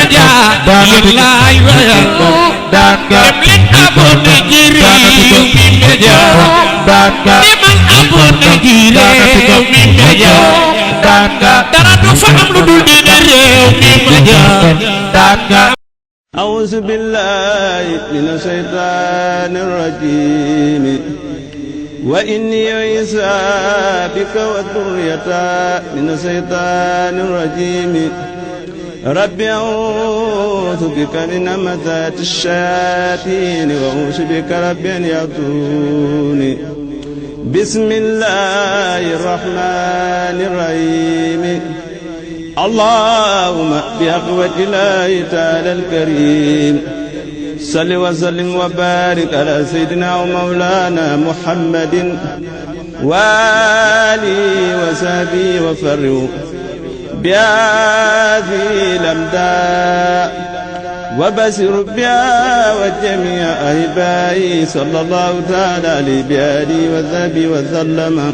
media lillahi wa dem leen abonné ci Rewmi Media demal abonné ci Rewmi Media dara du fa am lu dul di Rewmi Media. أعوذ بالله من الشيطان الرجيم وإني عيسى بك وذريتها من الشيطان الرجيم رب أعوذ بك من همزات الشياطين وأعوذ بك رب أن يحضرون بسم الله الرحمن الرحيم اللهم بأقوة الله تعالى الكريم صل وسلم وبارك على سيدنا ومولانا محمد وآله وصحبه وفروا بهذه الأمداء وبشر بها وجميع أحبائي صلى الله تعالى عليه بآله وصحبه وسلم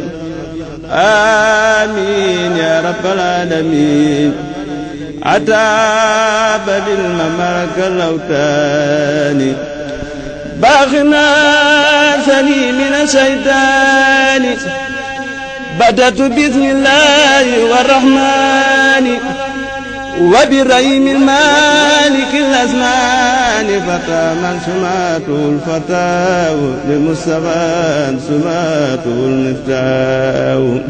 آمين يا رب العالمين عتاب بالمملك الأوتان باغنا ثني من الشيطان بدأت بسم الله والرحمن وبرحيم المالك الأزمان فتى من سماته الفتاة للمصطفى سماته المفتاح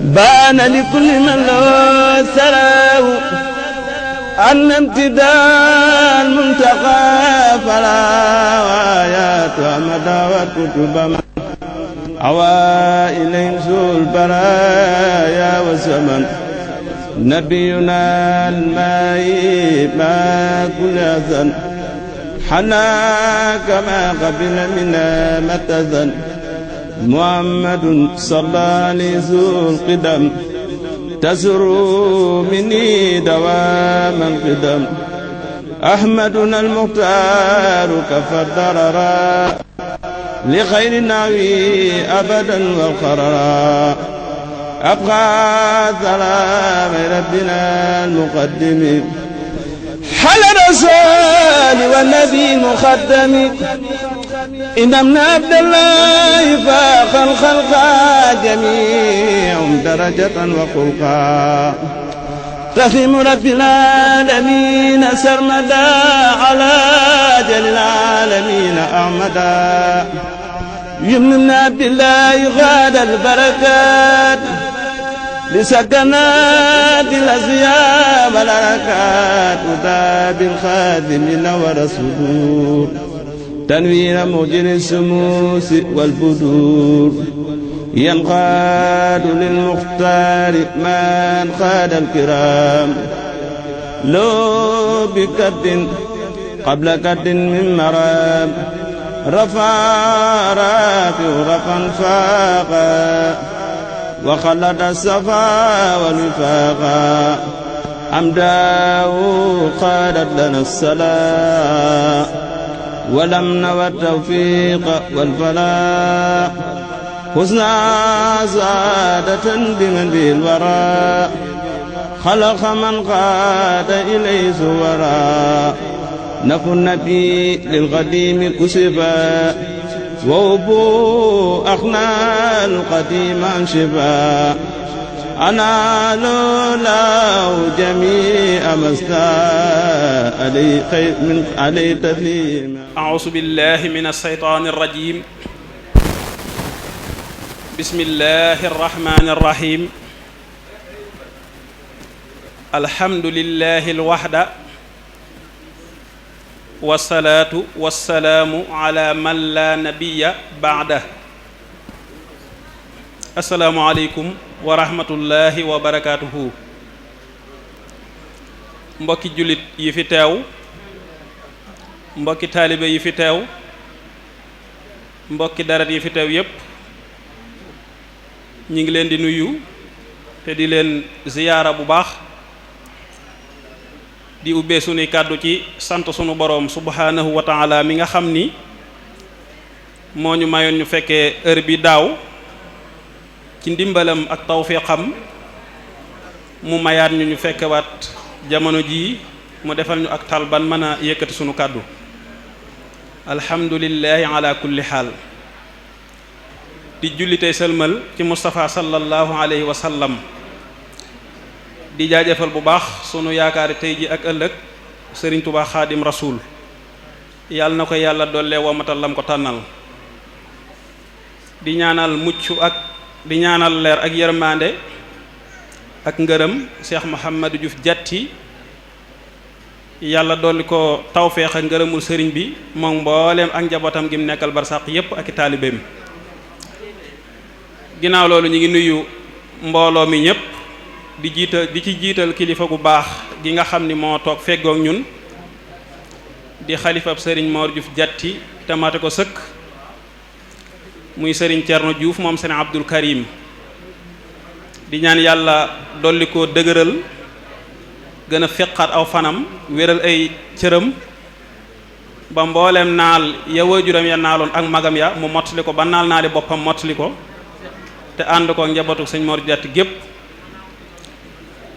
بان لكل من له سلام أن امتداء المنتقى فلا آيات ومدى وكتب عوائل سوء البرايا وسمن نبينا الماء ما كل أذن حنا كما قبل منا متذن محمد صلى عليه ذو القدم تزر مني دوام القدم أحمدنا المختار كفى الضررا لخير النبي أبدا والقررا أبقى سلام ربنا المقدم حل الرسول والنبي المخدم إن ابن عبد الله فاق الخلق جميعهم درجة وخلقا رحم رب العالمين سرمدا على جل العالمين أحمدا يمن عبد الله غاد البركات لسكنات الأسياب والحركات وتاب الخادم نور الصدور تنوير موجر الشموس والبدور ينقاد للمختار من خاد الكرام لو بكد قبل كد من مرام رفع رافع رفعا فاقا وخلد الصفا والوفاقا أمداه قادت لنا الصلاة ولم نوى التوفيق والفلاح حسنا سعادة بمن به الورى خلق من قاد إليه سورا نفو النبي للقديم كسفا وابو أخنا القديم شفا أنا لولا جميع مستا علي خير من علي تسليم. أعوذ بالله من الشيطان الرجيم. بسم الله الرحمن الرحيم. الحمد لله الوحدة والصلاة والسلام على من لا نبي بعده. السلام عليكم wa rahmatullahi wa barakaatuhu. mbokki jullit yi fi teew, mbokki taalibe yi fi teew, mbokki darat yi fi teew yépp ñi ngi leen di nuyu te di leen ziyaara bu baax, di ubbee sunuy kàddu ci sant sunu boroom subhanahu wa taala mi nga xam ni moo ñu mayoon ñu fekkee heure bi daaw ci ndimbalam ak tawfiqam mu mayaat ñu fekkewaat jamono jii mu defal ñu ak tal ban mën a yëkkati sunu kàddu. alhamdulillahi ala kulli xaal. di julli tey sëlmal ci Moustapha sallallahu alayhi wa sallam. di jaajëfal bu baax sunu yaakaari tey ji ak ëllëg Sëriñ Tuubaa Xaadim Rasuul. yàlla na ko yàlla dollee womatal lam ko tànnal. di ñaanal mucc ak di ñaanal leer ak yërmande ak ngërëm Cheikh Mouhamadou Diouf Diatty yàlla dolli ko tawféex ak ngërëmul sëriñ bi moom mbooleem ak njabootam gi mu nekkal barsàq yépp ak i taalibeem. ginnaaw loolu ñu ngi nuyu mbooloo mi ñépp di ci jiital kilifa gu baax gi nga xam ni moo toog feggoog ñun di xalifab sëriñ Mor Diouf Diatty te mate ko sëkk muy sëriñ Thierno Diouf moom sëriñ Abdul Karim di ñaan yàlla dolli ko dëgëral gën a feqaat aw fanam wéral ay cëram ba mbooleem naal ya waajuram ya naaloon ak magam ya mu mottali ko ba naali boppam mottali ko te ànd ko njabootu sëñ Mor Diatty gépp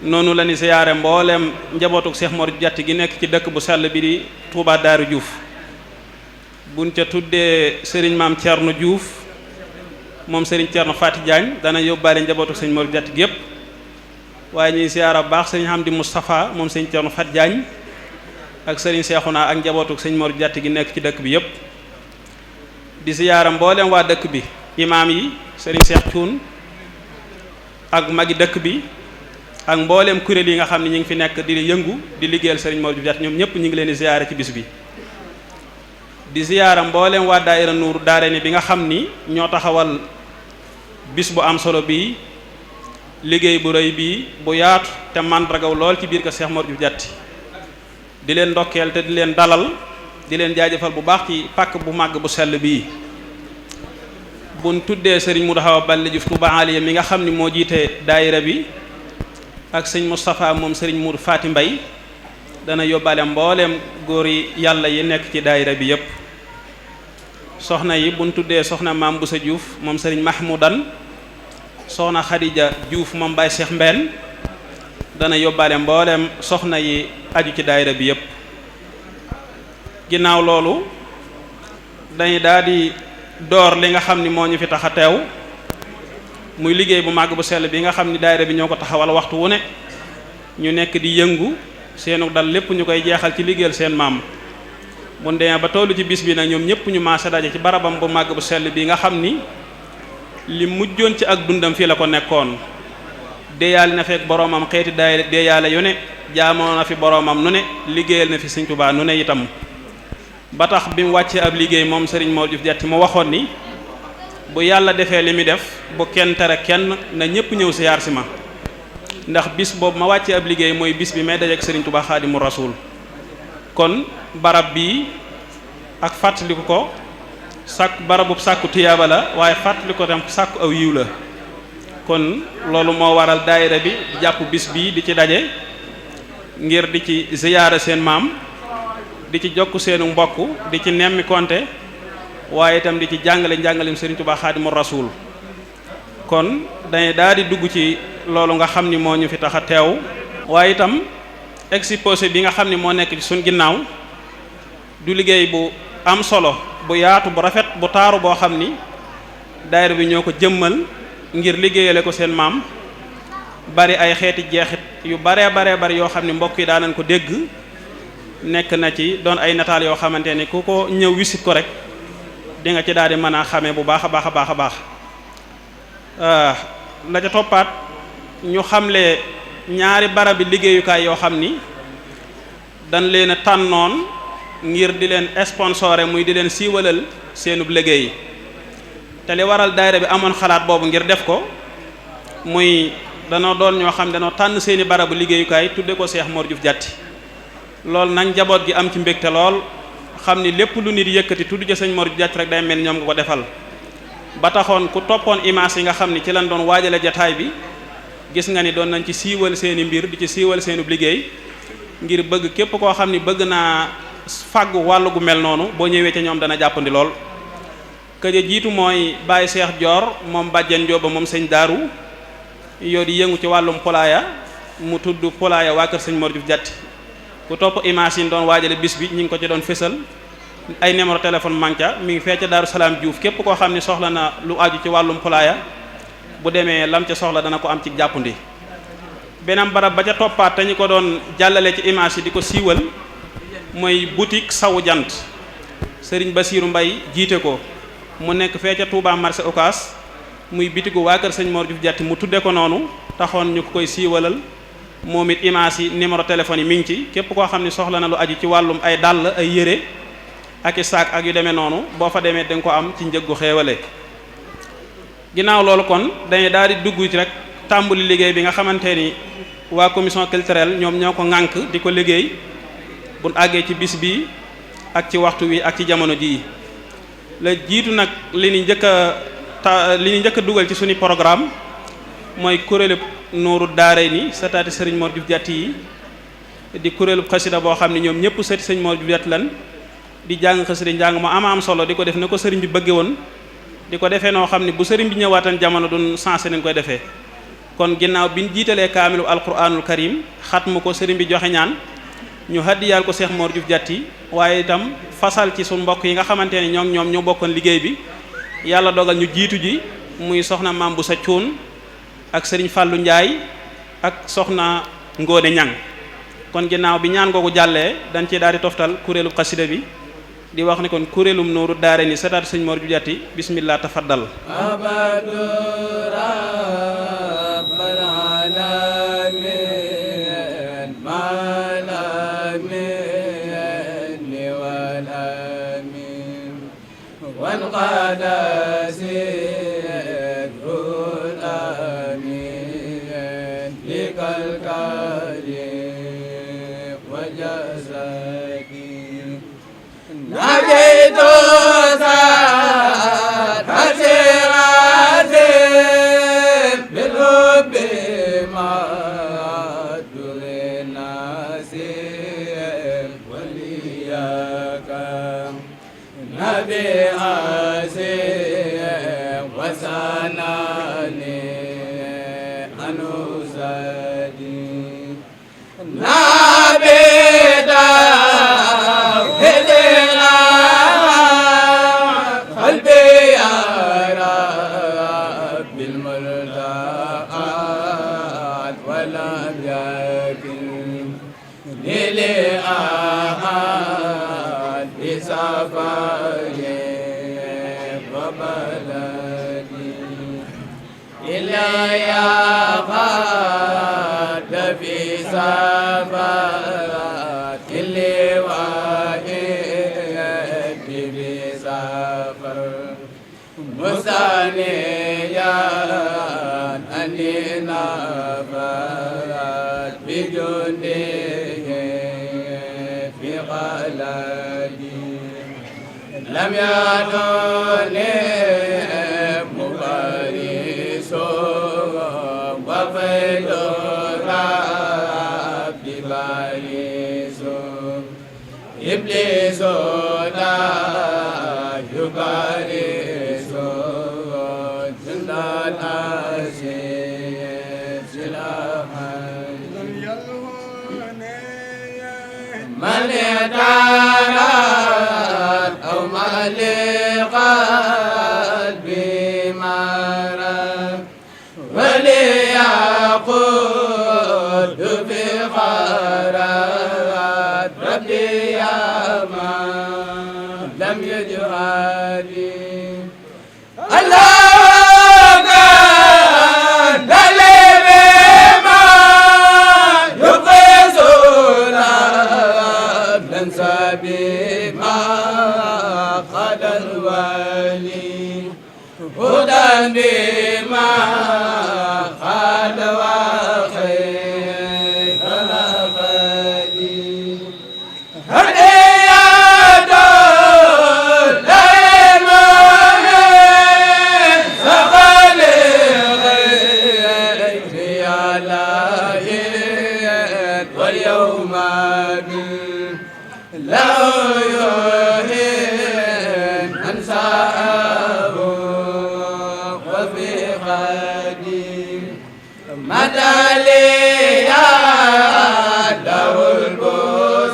noonu la ni siyaare mbooleem njabootu Cheikh Mor Diatty gi nekk ci dëkk bu sell bi di Touba Daaru Diouf buñ ca tuddee sëriñ maam Thierno Diouf moom sëriñ Thierno Fati Diagne dana yóbbaale njabootu sëñ Mor Diatty gépp waaye ñuy siyaara baax sëriñ Hamdi Moustapha moom sëriñ Thierno Fati Diagne ak sëriñ Cheikhouna ak njabootu sëñ Mor Diatty gi nekk ci dëkk bi yépp di siyaara mbooleem waa dëkk bi imaam yi sëriñ Cheikh Thioune ak magi dëkk bi ak mbooleem kuréel yi nga xam ne ñu ngi fi nekk di yëngu di liggéeyal sëriñ Mor Diouf Diatty ñoom ñëpp ñu ngi leen di siyaare ci bis bi di siyaara mbooleem waa daayira Nuuru Daarayni bi nga xam ni ñoo taxawal bis bu am solo bii liggéey bu rëy bii bu yaatu te màndargaw lool ci biir ko Cheikh Mor Diouf Diatty di leen ndokkeel te di leen dalal di leen jaajëfal bu baax ci pàkk bu màgg bu sell bii buñ tuddee sëriñ Modou Awa Balla Diouf Touba Aliya mi nga xam ni moo jiite daayira bi ak sëñ Moustapha moom sëriñ Modou Faati Mbay dana yóbbaale mbooleem góor yi yàlla yi nekk ci daayira bi yépp soxna yi buñ tuddee soxna maam Boussa Diouf moom sëriñ Mahmoudan soxna Khadija Diouf moom Baye Cheikh Mbène dana yóbbaale mbooleem soxna yi aju ci daayira bi yépp ginnaaw loolu dañuy daldi door li nga xam ni moo ñu fi tax a teew muy liggéey bu màgg bu sell bi nga xam ni daayira bi ñoo ko taxawal waxtu wu ne ñu nekk di yëngu seenu dal lépp ñu koy jeexal ci liggéeyal seen maam bu demee ba tollu ci bis bi nag ñoom ñëpp ñu maase daje ci barabam bu màgg bu sell bi nga xam ni li mujjoon ci ak dundam fii la ko nekkoon déeyaale na fekk boroomam xeeti daay déeyaale yu ne jaamoo na fi boroomam nu ne liggéeyal na fi Sëriñ Tuubaa nu ne itam ba tax bi mu wàccee ab liggéey moom Serigne Mor Diouf Diatty mu waxoon ni bu yàlla defee li muy def bu kenn tere kenn na ñëpp ñëw siyaar si ma ndax bis boobu ma wàccee ab liggéey mooy bis bi may dajeek Serigne Touba Xaadimu Rasuul kon barab bii ak fàttaliku ko sàkk barabub sàkku tiyaaba la waaye fàttaliku ko tam sàkku aw yiw la kon loolu moo waral daayira bi jàpp bis bii di ci daje ngir di ci ziyaara seen maam di ci jokk seenu mbokk di ci nemmi konte waaye itam di ci jàngale njàngalem Serigne Touba Xaadimu Rasuul kon dañuy daal di dugg ci loolu nga xam ni moo ñu fi tax a teew waaye itam exposé bi nga xam ni moo nekk ci suñ ginnaaw du liggéey bu am solo bu yaatu bu rafet bu taaru boo xam ni daayira bi ñoo ko jëmmal ngir liggéeyale ko seen maam bari ay xeeti jeexit yu baree bari yoo xam ni mbokk yi daanañ ko dégg nekk na ci doon ay nataal yoo xamante ni ku ko ñëw wisit ko rek di nga ci daal di mën a xamee bu baax a baax la ca toppaat ñu xamle ñaari barabi liggéeyukaay yoo xam ni dañ leen a tànnoon ngir di leen sponsoré muy di leen siiwalal seenub liggéey te li waral daayira bi amoon xalaat boobu ngir def ko muy danoo doon ñoo xam danoo tànn seeni barabu liggéeyukaay tudde ko Cheikh Mor Diouf Diatty loolu nag njaboot gi am ci mbégte lool xam ni lépp lu nit yëkkati tudd ca sëñ Mor Diouf Diatty rek day mel ni ñoom nga ko defal ba taxoon ku toppoon image yi nga xam ni ci lañ doon waajale jataay bi gis nga ni doon nañ ci siiwal seeni mbir di ci siiwal seenub liggéey ngir bëgg képp koo xam ni bëgg naa fàggu wàllu gu mel noonu boo ñëwee ca ñoom dana jàppandi lool këja jiitu mooy Baye Cheikh Dior moom bàjjen Njóoba moom sëñ Daaru yoo di yëngu ci wàllum polaaya mu tudd polaaya waa kër sëñ Mor Diouf Diatty ku topp image yi doon waajale bis bi ñu ngi ko ci doon fésal ay numéro téléphone manca mi ngi fee ca Daaru Salaam Diouf képp koo xam ne soxla na lu aju ci wàllum xulaaya bu demee lam ca soxla dana ko am ci jàppandi. beneen barab ba ca toppaat te ñu ko doon jàllale ci image yi di ko siiwal mooy boutique sawu jant Serigne Bassirou Mbaye jiite ko mu nekk fee ca Touba marché Ocass muy bitigu waa kër sëñ Mor Diouf Diatty mu tudde ko noonu taxoon ñu ko koy siiwalal moom it image yi numéro téléphone yi mi ngi ci képp koo xam ne soxla na lu aju ci wàllum ay dàll ay yére ak i saak ak yu demee noonu boo fa demee danga ko am ci njëggu xéewale. ginnaaw loolu kon dañuy daal di dugg ci rek tàmbali liggéey bi nga xamante ni waa commission culturelle ñoom ñoo ko ŋànk di ko liggéey bu àggee ci bis bi ak ci waxtu wi ak ci jamono jii. la jiitu nag li ñu njëkk a dugal ci suñu programme mooy kuréelu Nuuru Daarayni sëtaati sëriñ Mor Diouf Diatty yi di kuréelu xasida boo xam ne ñoom ñëpp sëti sëriñ Mor Diouf Diatty lan di jàng xasida njàng mu am solo di ko def ne ko sëriñ bi bëgge woon di ko defee noo xam ne bu sëriñ bi ñëwaatan jamono duñ sensé nañ koy defee. kon ginnaaw bi ñu jiitalee kaamilu alquranul karim xatmu ko sëriñ bi joxe ñaan ñu haddiyaal ko Cheikh Mor Diouf Diatty waaye itam fasal ci suñ mbokk yi nga xamante ne ñoom ñoo bokkoon liggéey bi yàlla dogal ñu jiitu ji muy soxna Maam bu sa cuun ak sëriñ Fallou Ndiaye ak soxna Ngóone Ñang kon ginnaaw bi ñaan googu jàllee dañ ci daal di toftal kuréelu xasida bi di wax ne kon kuréelum Nuuru Daarayni sëtaat sëriñ Mor Diouf Diatty bismillah tafaddal lam yaatuni mubariso wa faydo rabbi bariso ibliso da yubariso jundal asir silahan man yadara لقلبي مرى وليقود بخيرات ربي يا من لم يجهدي الله كان دليل ما يقيس لن سبيل هدى بما خاد وخير الأخدي هدية للمؤمن سقل غير علائد واليوم لا يهين أنساه مدى لي له البوس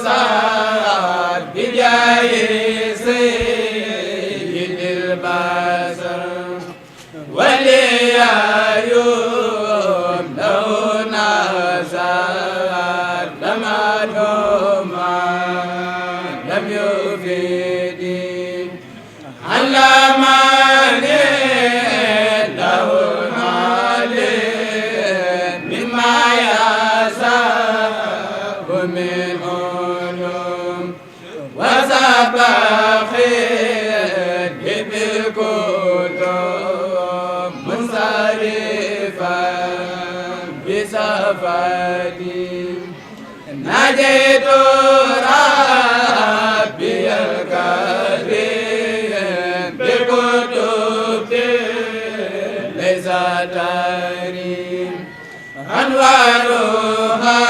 وادوما لم يفيد علمني له المعلم مما يساب من علوم وسبخي بالكتب منصرفا بصفاتي نجيت ربي الكريم بكتب ليس تريم أنوارها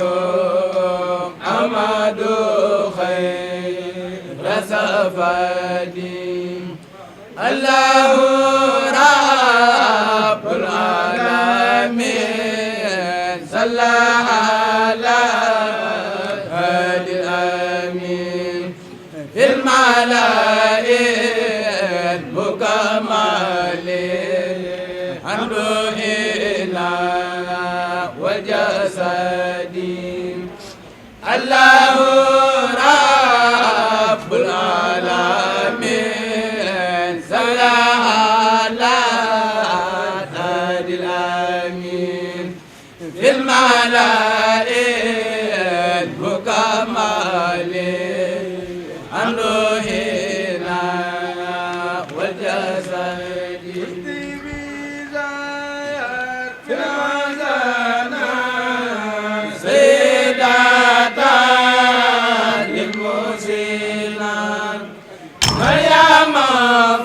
وليروم أمد خير صفاتي الله رب العالمين صلى على هادي الأمين في الملائكة المكملين حمد إله والجسد الله رب العالمين صلى على هادي الأمين في الملائكة المكملين حمد إله والجسد في العزانا سيدة للمسلمين مريم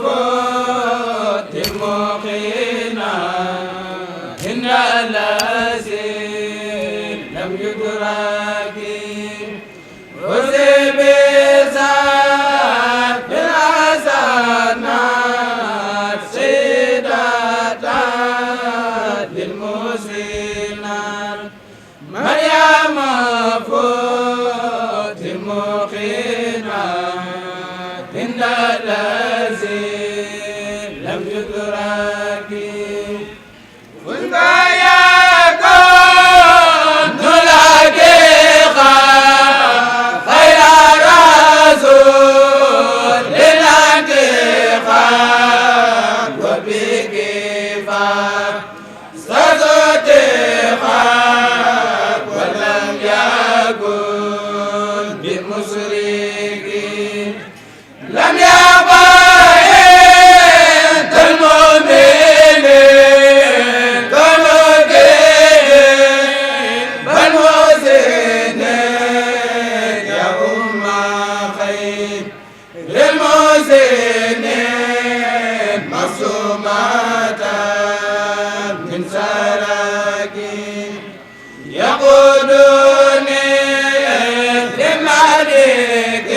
فوت المقينا إن الذين لم يدرك وزب في الحسنات سيدة للمسلمين مريم فوت المقينا إن الذين لم يدرك لم يبين المؤمنين كالمؤمنين بل محسنين يا أم خير للمحسنين معصومة من سراكين يقولوني لمالك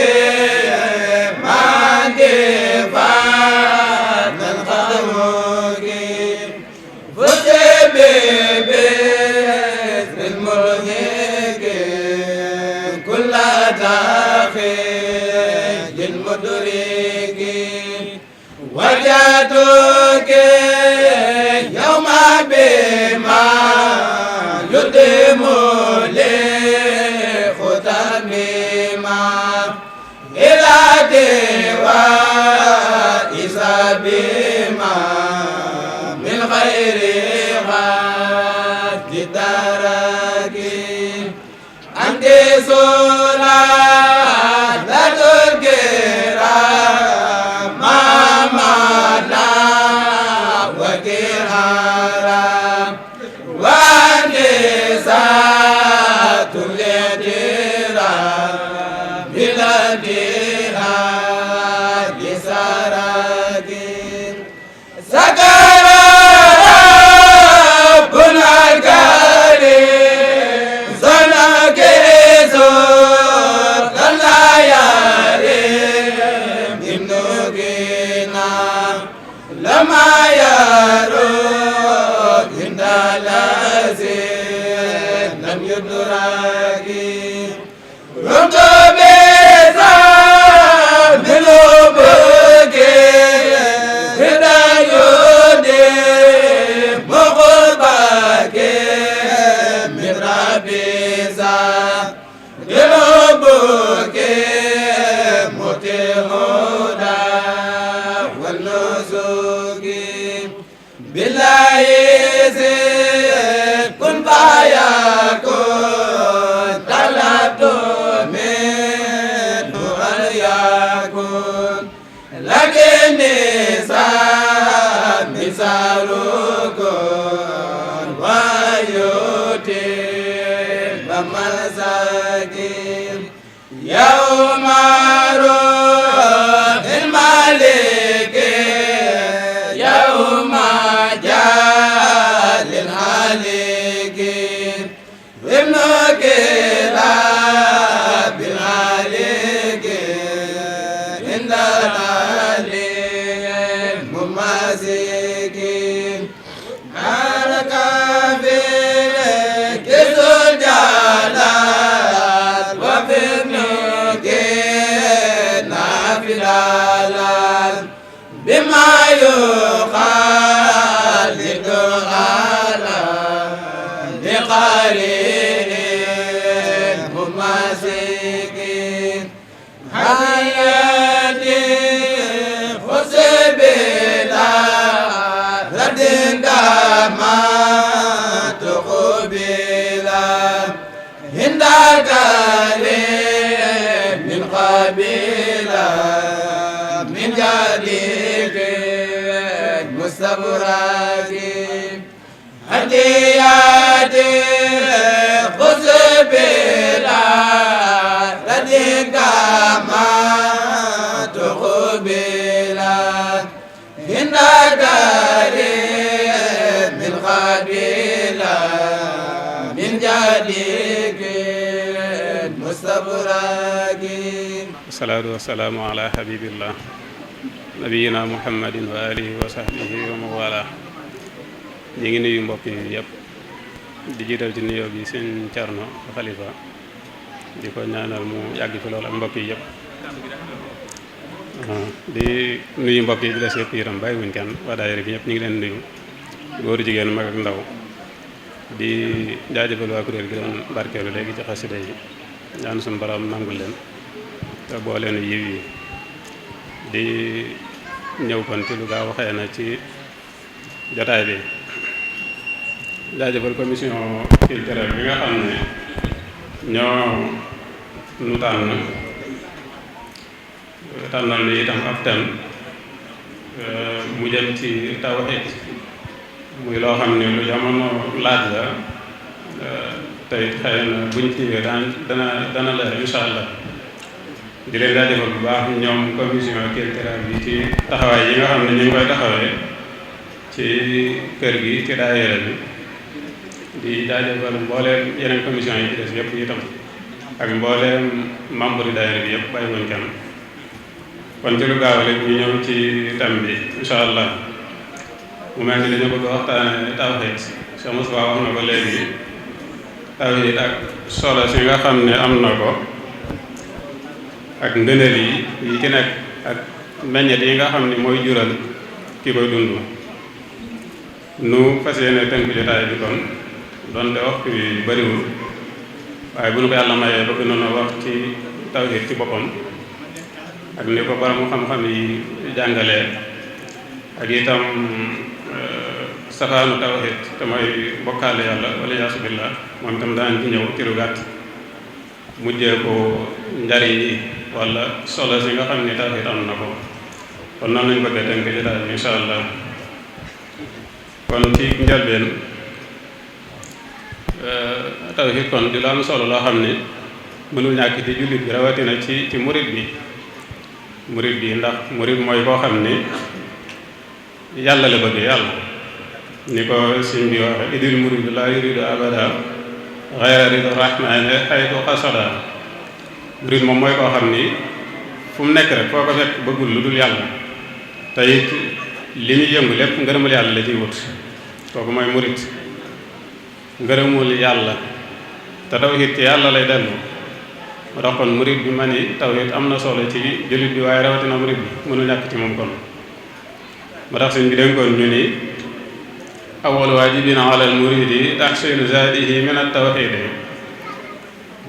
وجدتك يوم بما يدم لي ختمي ما إلى دواء بما من غير غد الدرك أنت صلاة لا الكرام ماما وكرارا ونساء الإدرام بلادها بسراكين سكر ربنا الكريم صنع كيسور الليالي ابنكنا لما يروق عند الذين لم يدرك رمت بسام الأبك هداية مغبك من labisa dilobuke mutihuda wanusuki billahi kun fayakun talabtu minhu an yakun lakini sa misarukun wayuti bamasakin yawmaru ilmaliki yawma jalil halikin ibnu kilab bil halikin indal alim mumasikin harakabir kizul jalal wa fibnuki nafidalan bima yukhalidu ala liqarin mumasikin hayati khusbila radinda ma tuqbila hindakari min qabila min jadik mustabraki hadiyati khusbila radinda ma tuqbila hindakari min qabila min jadik mustabraki. Salaatu wasalaamu ala habibillah nabiyina muhammadin wa alihi wa sahbihi wa mawala. ñi ngi nuyu mbokk yi yëpp di jiital ci nuyoo bi seen Cerno Xalifa di ko ñaanal mu yàgg fi loolu ak mbokk yi yëpp di nuyu mbokk yi di des yëpp itam bàyyiwuñ kenn waa daayira bi ñëpp ñu ngi leen nuyu góoru jigéen mag ak ndaw di jaajëfal waa kuréel gi doon barkeelu léegi ci xasida yi ñaan suñu borom nangul leen te boo leen yiw yi di ñëw kon ci lu gaaw waxee na ci jotaay bi jaajëfal commission culturelle bi nga xam ne ñoo nu tànnal ni itam ab thème mu jëm ci tawhid muy loo xam ne lu jamono laaj la tey xëy na buñ ci dana leer incha allah di leen jaajëfal bu baax ñoom commission culturelle bi ci taxawaay yi nga xam ne ñu ngi koy taxawee ci kër gi ci daayira bi di jaajëfal mbooleem yeneen commission yi ci des yëpp itam ak mbooleem membre yi daayira bi yëpp bàyyiwuñ kenn kon ci lu gaaw rek ñu ñëw ci thème bi incha allah mu mel ni dañu bëgg waxtaane tawhid Cheikh Moussa wax na ko léegi tawhid ak solo si nga xam ne am na ko ak ngëneel yi ci nekk ak meññet yi nga xam ne mooy jural ki koy dund nu fas yéene tënk jotaay bi kon donte waxtu bi bariwul waaye bu nu ko yàlla mayee bëgg noonu wax ci tawhid ci boppam ak ni ko borom xam-xam yi jàngalee ak itam safaanu tawhid te mooy bokkaale yàlla wala yaasu billah moom itam daan ci ñëw ci lu gàtt mujjee ko njariñ yi wala solo si nga xam ni tawhid am na ko kon noonu lañu bëgg a tënk jotaay bi insha allah kon ci njëlbeen tawhid kon di lu am solo loo xam ni mënul ñàkk ci jullit bi rawatina ci murid bi ndax murid mooy koo xam ni yàlla la bëgg yàlla ni ko sëñ bi waxe idil muridu la yuridu abada ghayra rida rahmani haytu qasada murid moom mooy koo xam ni fu mu nekk rek foo ko fekk bëggul lu dul yàlla te it li muy yëngu lépp ngërëmul yàlla la ciy wut kooku mooy murid ngërëmul yàlla te tawhid ci yàlla lay dellu moo tax kon murid bi ma ni tawhid am na solo ci jullit bi waaye rawatina murid bi mënul ñàkk ci moom kon moo tax sëñ bi dénkoon ñu ni awwal waajibin ala al muridi tahsilu zaadihi min at tawxiid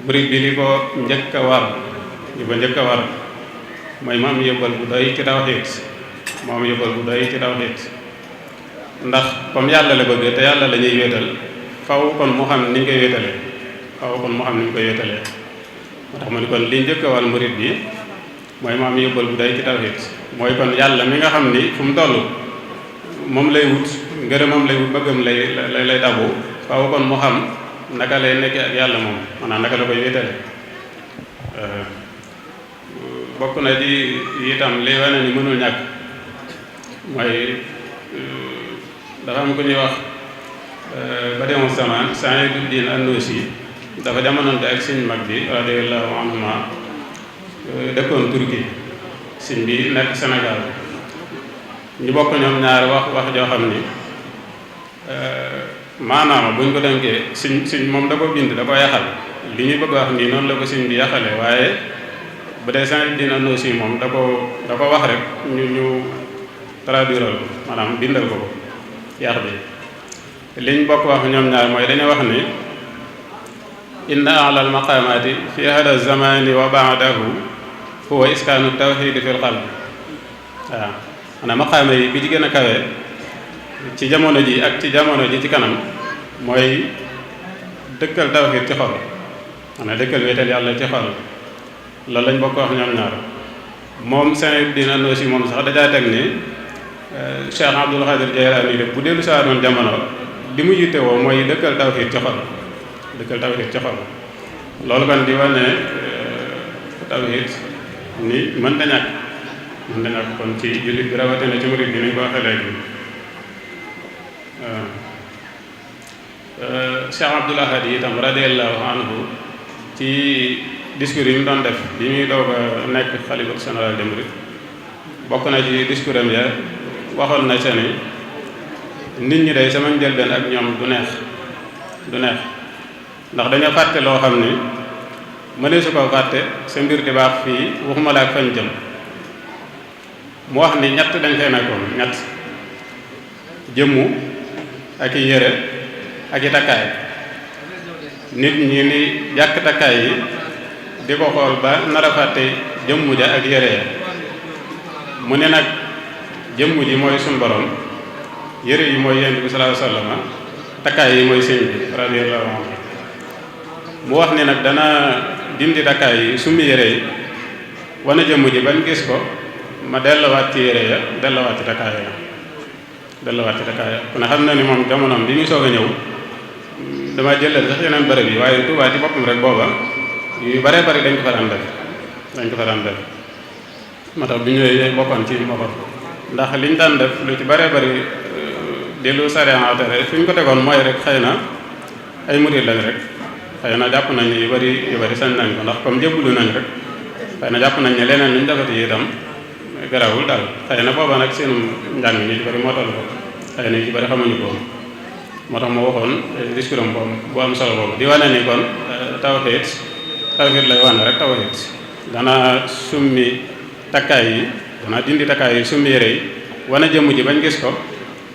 murid bi li ko njëkk a war mooy mu am yóbbal bu doy ci tawxiid ndax comme yàlla la bëgg te yàlla la ñuy wéetal faw kon mu xam ni ñu koy wéetalee moo tax ma ni kon li njëkk a war murid bi mooy mu am yóbbal bu doy ci tawxiid mooy kon yàlla mi nga xam ni fu mu toll moom lay wut ngërëmam lay wut bëggam lay dabu faw kon mu xam naka lay nekkee ak yàlla moom maanaam naka la koy wéetale bokk na ci itam li wane ni mënul ñàkk mooy dafa am ku ñuy wax Badiou Zaman Saïduddin An-Nusi dafa jamononte ak sëñ mag bi radiyallahu anhuma dëkkoon Turquie sëñ bi nekk Sénégal ñu bokk ñoom ñaar wax joo xam ni maanaam buñ ko dénkee sëñ moom da ko bind da ko yaxal li ñuy bëgg wax nii noonu la ko sëñ bi yaxale waaye bu dee Saïduddin An-Nusi moom da ko wax rek ñu traduire ko maanaam bindal ko yax bi liñ bokk wax ñoom ñaar mooy dañu wax ni inna a'la al-maqamati fi hada zamani wa ba'dahu huwa iskaanu tawhid fil qalb waaw maanaam maqaama yi bi ci gën a kawe ci jamono ji ak ci jamono ji ci kanam mooy dëkkal tawhid ci xol maanaam dëkkal wéetal yàlla ci xol loolu lañ bokk wax ñoom ñaar moom Saïduddin An-Nusi moom sax dajaa teg ni Cheikh Abdul Qadir Jaylaani de bu dellu saa doon jamono li mu yitte woo mooy dëkkal tawhid ci xol loolu kon di wane tawhid ni mën da ñàkk kon ci jullit bi rawatina ci murid bi ni ñu ko waxee léegi Cheikh Abdul Ahad itam radiyallahu anhu ci discours yi mu doon def bi muy doog a nekk xalifa général des mourides bokk na ci discours am ya waxoon na seeni nit ñi day sama njëlbeen ak ñoom du neex ndax dañoo fàtte loo xam ni mënee su ko fàtte sa mbir di baax fii waxuma la ak fañ jëm mu wax ni ñett dañ fay nekkoon ñett jëmmu ak i yére ak i takkaay nit ñi ni jàkk takkaay yi di ko xool ba nar a fàtte jëmmu ja ak yére ya mu ne nag jëmmu ji mooy suñ borom yére yi mooy yonent bi sallallahu alayhi wasallam takkaay yi mooy sëñ bi radiyallahu anhu mu wax ni nag dana dindi takkaay yi summi yére yi wane jëmmu ji bañ gis ko ma delluwaat ci yére ya delluwaat ci takkaay ya ku ne xam na ni moom jamonoom bi muy soog a ñëw dama jëlal sax yeneen bërëb yi waaye Tuubaa ci boppam rek booba yu bare bari dañ ko fa daan def moo tax bi ñëwee bokkoon ci moo ko ndax liñ daan def lu ci bare bari dellu sariya tere fi ñu ko tegoon mooy rek xëy na ay murid lañ rek xëy na jàpp nañ ne yu bari sañ nañ ko ndax comme jébbalu nañ rek xëy na jàpp nañ ne leneen luñ defati itam garawul daal xëy na booba nag seenum njàng ñu ci bari moo toll ko xëy na ñu ci bari xamuñu ko moo tax ma waxoon discours am bu am solo boobu di wane ni kon tawhid lay wane rek tawhid dana summi takkaay yi dana dindi takkaay yi summi yére yi wane jëmm ji bañ gis ko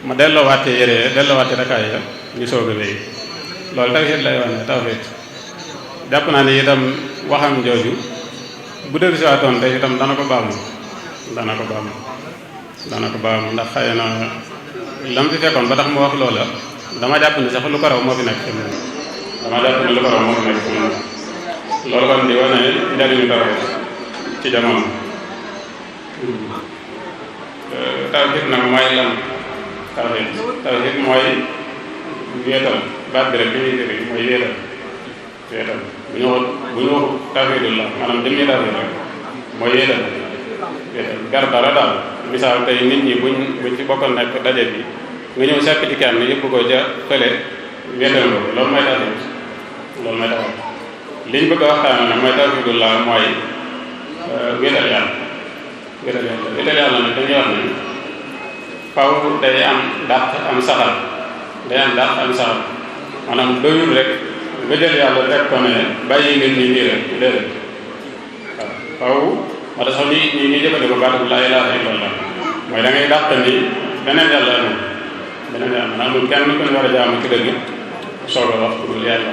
ma delloowaate yére ya delloowaate takkaay ya ñu soog a wéy loolu tawhid lay wane tawhid jàpp naa ne itam waxam jooju bu dellu si waatoon tey itam dana ko baamu ndax xëy na lam fi fekkoon ba tax mu wax loola dama jàpp ne sax lu ko raw moo fi nekk loolu kon di wane njariñu tawhid ci jamono tawhid nag mooy lan tawhid mooy wéetal baat bi rek li ñuy dégg mooy wéetal bu ñu wax tawhidullah maanaam jëmmi tawhid rek mooy wéetal gar dara daal misaal tey nit ñi buñ ci bokkoon nekk daje bi nga ñëw sekk ci kenn yëpp ko ca fële wéetal nga ko loolu mooy tawhid liñ bëgg a waxtaane nag mooy tawhidullah mooy wéetal yàlla nag dañuy wax ne faw day am dàq am saxal maanaam doyul rek nga jël yàlla rek ko ne bàyyi nit ñi nii rek déedéet waaw faw moo tax sax ñi jëfandikoo baatu laa ilaaha illallah mooy da ngay dàq ni beneen yàlla amul beneen yoon maanaam amul kenn ku ñu war a jaamu ci dëgg soog a wax ku dul yàlla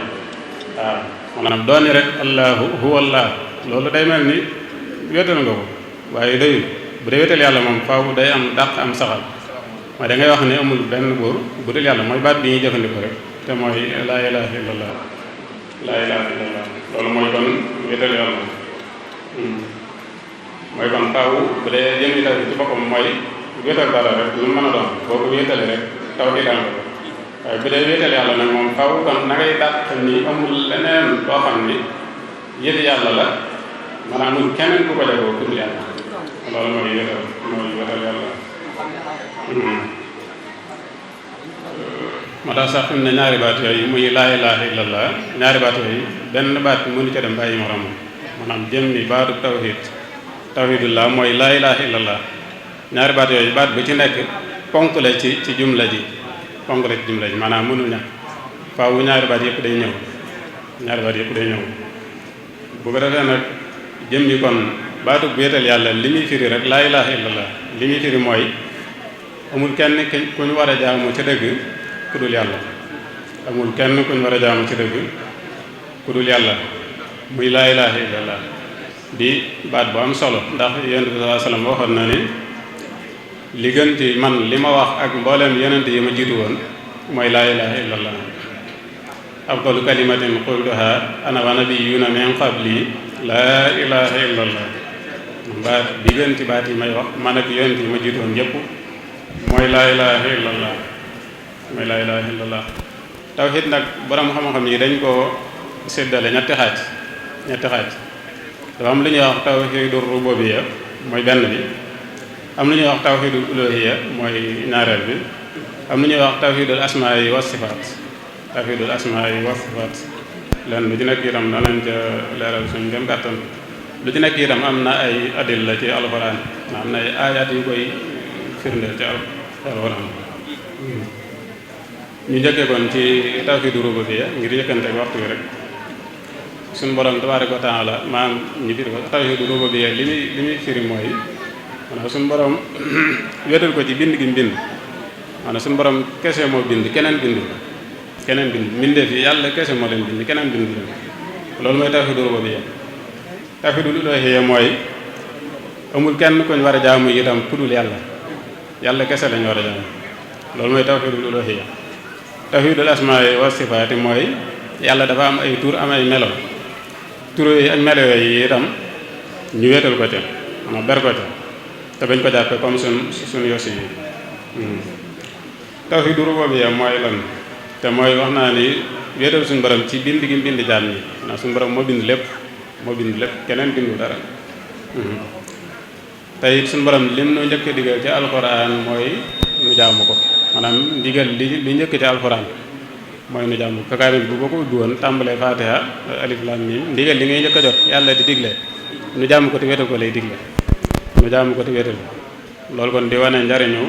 waaw maanaam dooni rek allahu huwa allah loolu day mel ni wéetal nga ko waaye doyul bu dee wéetal yàlla moom faaw day am dàq am saxal mooy da ngay wax ne amul benn buur bu dul yàlla mooy baat bi ñuy jëfandikoo rek te mooy laa ilaha illallah laa ilaha illallah loolu mooy kon wéetal yàlla mooy kon faaw bu dee jëmmi taw ci boppam mooy wéetal dara rek lu mu mën a doon boo ko wéetale rek taw ci daan ko waaye bu dee wéetal yàlla nag moom faaw kon na ngay dàq ni amul leneen loo xam ni yëfi yàlla la maanaam amul keneen ku ko defoo ku dul yàlla loolu mooy wéetal yàlla moo tax sax fi mu ne ñaari baat yooyu muy laa ilaaha illallah ñaari baat yooyu benn baat mënu ca dem bàyyi moroom maanaam jëm ni baatu tawhidullah mooy laa ilaaha illallah ñaari baat yooyu baat bu ci nekk ponk la ci jumla ji ponk la ci jumla ji maanaam mënul ñàkk faaw ñaari baat yëpp day ñëw bu ko defee nag jëm ni kon baatu wéetal yàlla li muy firi rek laa ilaaha illallah li muy firi mooy amul kenn ku ñu war a jaamu ci dëgg ku dul yàlla amul kenn ku ñu war a jaamu ci dëgg ku dul yàlla muy laa ilaaha illallah di baat bu am solo ndax yonent bi sallallahu alayhi wasallam waxoon na ni li gën ci man li ma wax ak mbooleem yonent yi ma jiitu woon mooy laa ilaaha illallah afdalu kalimatin qultuha ana wa nabiyyuna min qabli laa ilaaha illallah baat bi gën ci baat yi may wax man ak yonent yi ma jiitu woon yépp mooy laa ilaaha illallah tawhid nag borom xam-xam yi dañ koo séddale ñetti xaaj dafa am lu ñuy wax tawhidur rububiyya mooy benn bi am lu ñuy wax tawhidul uluhiyya mooy ñaareel bi am lu ñuy wax tawhidul asmaa yi wa sifaat lenn lu ci nekk itam danañ ca leeral suñu dem kàttan lu ci nekk itam am na ay adilla ci alxuraan am na ay aayaat yu koy firndeel ci alxuraan ñu njëkkee kon ci tawhidu rububiyya ngir yëkkante waxtu bi rek suñu borom tabaaraka wa taala maam ñu firi ko tawhidu rububiyya li muy firi mooy maanaam suñu borom wéetal ko ci bind gi mbind maanaam suñu borom kese moo bind keneen bind mbindeef yi yàlla kese moo leen bind keneen bind loolu mooy tawhidu rububiyya tawhidul uluhiyya mooy amul kenn kuñ war a jaamu itam ku dul yàlla kese lañ war a jaamu loolu mooy tawhidul uluhiyya tawhidul asmaa wa sifaati mooy yàlla dafa am ay tur am ay melo tur yi ak melo yi itam ñu wéetal ko ca maanaam ber ko ca te bañ ko jàppe comme suñu yosi yi tawhidu rububiyya mooy lan te mooy wax naa ni wéetal suñu borom ci bind gi bind jaam ñi ndax suñu borom moo bind lépp keneen bindu dara te it suñu borom lim nu njëkk digal ci alxuraan mooy nu jaamu ko maanaam ndigal li njëkk ci alxuraan mooy nu jaamu ko kaamil bu boo ko ubbi woon tàmbalee fatiha alif lam mim ndigal li ngay njëkk a jot yàlla di digle nu jaamu ko te wéetal ko lay digle nu jaamu ko te wéetal loolu kon di wane njariñu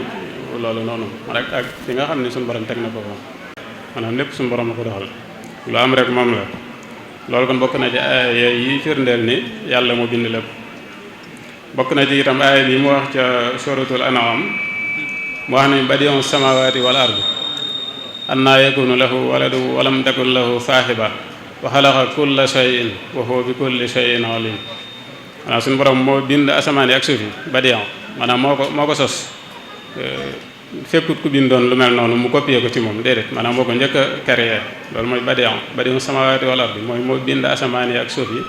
loolu noonu rek ak fi nga xam ne suñu borom teg na ko maanaam lépp suñu borom a ko doxal lu am rek moom la loolu kon bokk na ci aaya yi firndeel ni yàlla moo bind lépp bokk na ci itam aaya bi mu wax ca suratul an'am mu wax ne badi'u samawati wal ardi anna yakunu lahu waladu wa lam takun lahu saahiba wa xalaqa kulla shay'in wa huwa bi kulli shay'in alim maanaam suñu borom moo bind asamaan yi ak suuf yi badi'u maanaam moo ko sos fekkut ku bindoon lu mel noonu mu copier ko ci moom déedéet maanaam moo ko njëkk a créer loolu mooy badi'u samawati wal ardi mooy moo bind asamaan yi ak suuf yi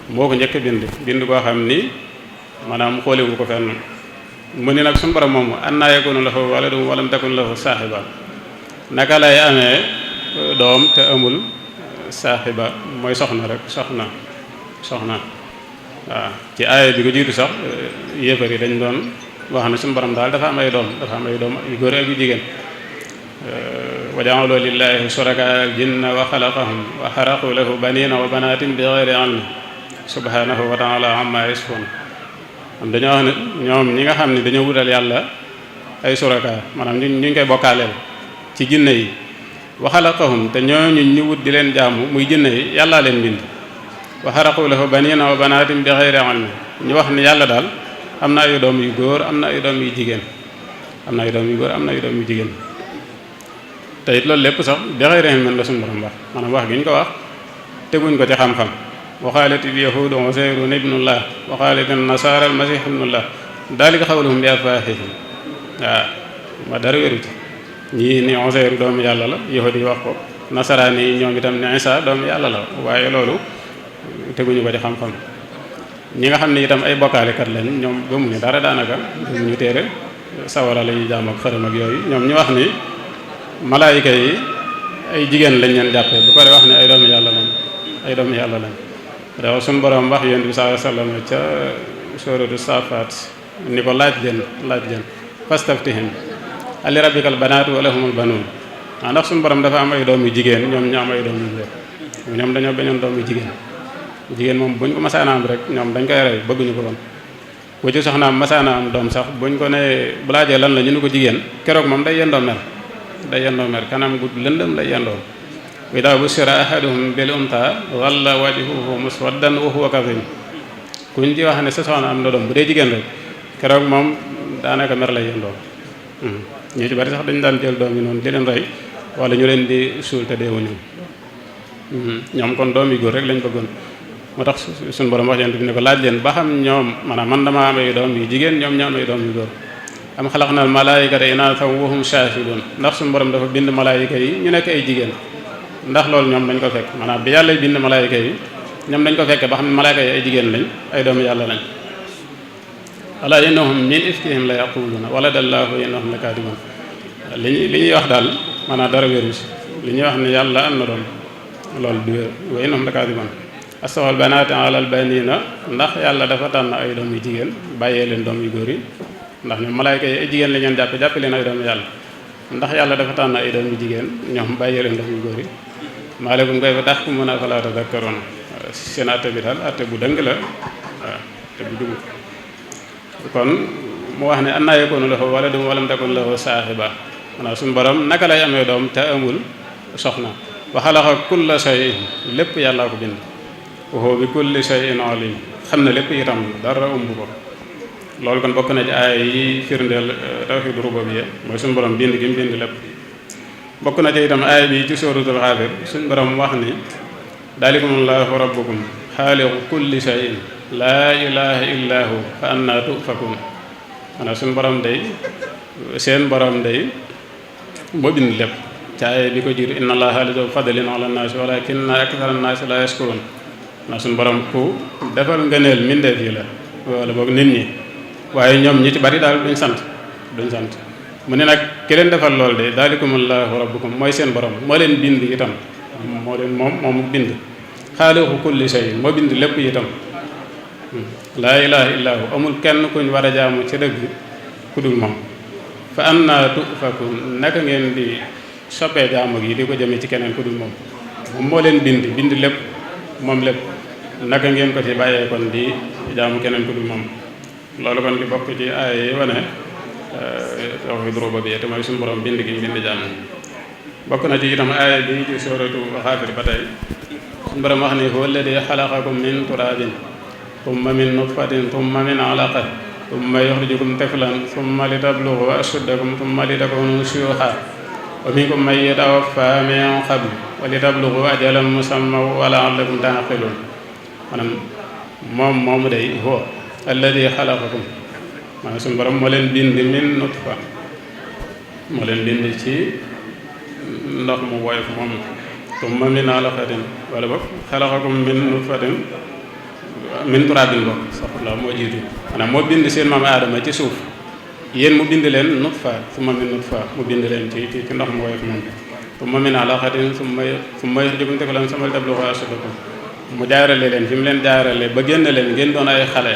moo ko njëkk a bind koo xam ni maanaam xoolewu ko fenn mu ni nag suñu borom moomu annaa yakunu lahu waladun wa lam takun lahu saahiba naka lay amee doom te amul saahiba mooy soxna rek soxna waaw ci aaya bi ko jiitu sax yéefar yi dañ doon wax ne suñu borom daal dafa am ay doom yu góor ak yu jigéen wa ja'alu lillahi shuraka al-jinna wa khalaqahum wa kharaqu lahu banina wa banatin bi ghayri ilmin subhanahu wa ta'ala amma yasifun am dañoo wax ne ñoom ñi nga xam ne dañoo wutal yàlla ay suraka maanaam ñu ngi koy bokkaaleel ci jinne yi wa xalaqahum te ñooñu ñu wut di leen jaamu muy jinne yi yàllaa leen bind wa xaraqu lahu banina wa banatin bi xayri ilmi ñu wax ni yàlla daal am na ay doom yu góor am na ay doom yu jigéen te it loolu lépp sax bi xëy reen mën la suñu borom wax maanaam wax gi ñu ko wax teguñ ko ci xam-xam wa qaalatil yahuudu Uzayrun ibnullah wa qaalatin nasaara al-masiih ibnullah daalika qawluhum bi afwaahihim waaw ma dara wéru ci ñii ni Uzayr doomu yàlla la yahudi yi wax ko nasaraan yi ñoom itam ne Isa doomu yàlla la waaye loolu teguñu ko ci xam-xam ñi nga xam ne itam ay bokkaalekat lañ ñoom gëmuñu dara daanaka gëmuñu téere sawara la ñuy jaam ak xërëm ak yooyu ñoom ñu wax ni malaayika yi ay jigéen lañ leen jàppee bu ko wax ne ay doomu yàlla lañ ay doomu yàlla lañ dafa suñu borom wax yonent bi sallallahu alayhi wasallam ca suuratu Saafaat ni ko laaj leen fastaftihim ali rabbikal banaatu wa lahumul banuun ndax suñu borom dafa am ay doom yu jigéen ñoom ñu am ay doom yu góor ñoom dañoo bañoon doom yu jigéen moom buñ ko masaana am rek ñoom dañ koy rey bëgguñu ko woon bu ci soxnaam masaana am doom sax buñ ko ne bu laajee lan la ñu ne ko jigéen keroog moom day yendoo mer kanam gu lëndëm lay yendoo wa idaa bushira ahaduhum bil untaa walla wajhuhu muswaddan wa huwa kadhim kuñ ci wax ne sa soxna am na doom bu dee jigéen rek keroog moom daanaka mer lay yendoo ñu ci bari sax dañu daan jël doom yi noonu di leen rey wala ñu leen di suul te deewuñu ñoom kon doom yu góor rek lañ bëggoon moo tax suñu borom wax yent bi ne ko laaj leen ba xam ñoom maanaam man dama am ay doom yu jigéen ñoom ñoo am ay doom yu góor am xalaqnal malaayikata inaathan wa hum shaahiduun ndax suñu borom dafa bind malaayika yi ñu nekk ay jigéen ndax loolu ñoom dañ ko fekk maanaam bi yàlla bind malaayika yi ñoom dañ ko fekk ba xam ne malaayika yi ay jigéen lañ ay doomu yàlla lañ alaa innahum min ifkihim la yaquluuna waladallaahu wa innahum lakaadibuun li ñuy wax daal maanaam dara wéru ci li ñuy wax ne yàlla am na doom loolu du wér wa innahum lakaadibuun astafal banaati alal baniina ndax yàlla dafa tànn ay doom yu jigéen bàyyee leen doom yu góor yi ndax ñoom malaayka yi ay jigéen la ñeen jàppe leen ay doomu yàlla ndax yàlla dafa tànn ay doom yu jigéen ñoom bàyyee leen doom yu góor yi maa lakum kayfa tahkumuuna afalaa tadhakkaruun seen atte bi daal atte bu dëng la waaw atte bu dugg kon mu wax ne annaa yakuunu lahu waladun wa lam takun lahu saahiba maanaam suñu borom naka lay amee doom te amul soxna wa xalaqa kulla shay'in lépp yàllaa ko bind wa huwa bi kulli shay'in alim xam na lépp itam dara ëmb ko loolu kon bokk na ci aaya yi firndeel tawhiid rububiyya mooy suñu borom bind gi mu bind lépp bokk na ci itam aaya bi ci suuratul Ghaafir suñu borom wax ni daalikumullaahu rabbukum xaaliqu kulli shay'in laa ilaaha illaa hu fa annaa tu'fakuun maanaam suñu borom day seen borom day moo bind lépp ci aaya bi ko jiitu inna allaaha la zu fadlin ala nnaasi walaakinna akthara nnaasi laa yashkuruun maanaam suñu borom ku defal ngëneel mbindeef yi la wala boog nit ñi waaye ñoom ñi ci bari daal duñ sant mu ne nag ki leen defal lool de daalikumullaahu rabbukum mooy seen borom moo leen bind itam moo leen moom bind xaaliqu kulli shay'in moo bind lépp itam laa ilaaha illaa hu amul kenn kuñ war a jaamu ci dëgg ku dul moom fa annaa tu'fakuun naka ngeen di soppee jaamu gi di ko jëmee ci keneen ku dul moom moo leen bind lépp moom lépp naka ngeen ko ci bàyyee kon di jaamu keneen ku dul moom loolu kon di bokk ci aaya yi wane tawhiid rububiyya te mooy suñu borom bind gi bind jaamu bokk na ci itam aaya bi ci suuratu Ghaafir ba tey suñu borom wax ni huwa alladi xalaqakum min turaabin tumma min nutfatin tumma min alaqatin tumma yuxrijukum tiflan tumma litablughu ashuddakum tumma litakunu shuyuukhan wa minkum man yutawaffaa min qablu wa litablughu ajalan musamman wa la'allakum ta'qiluun maanaam moomu day huwa alladi xalaqakum maanaam suñu borom moo leen bind min nutfa moo leen bind ci ndox mu woyof moom tumma min alaqatin wala boog xalaqakum min nutfatin min turaabin bokk saxulaa moo jiitu maanaam moo bind seen maam aadama ci suuf yéen mu bind leen nutfa summa min nutfa mu bind leen ci ndox mu woyof moom summa min alaqatin summa yuxrijukum tiflan summa litablughu ashuddakum mu jaarale leen fi mu leen jaarale ba génn leen ngeen doon ay xale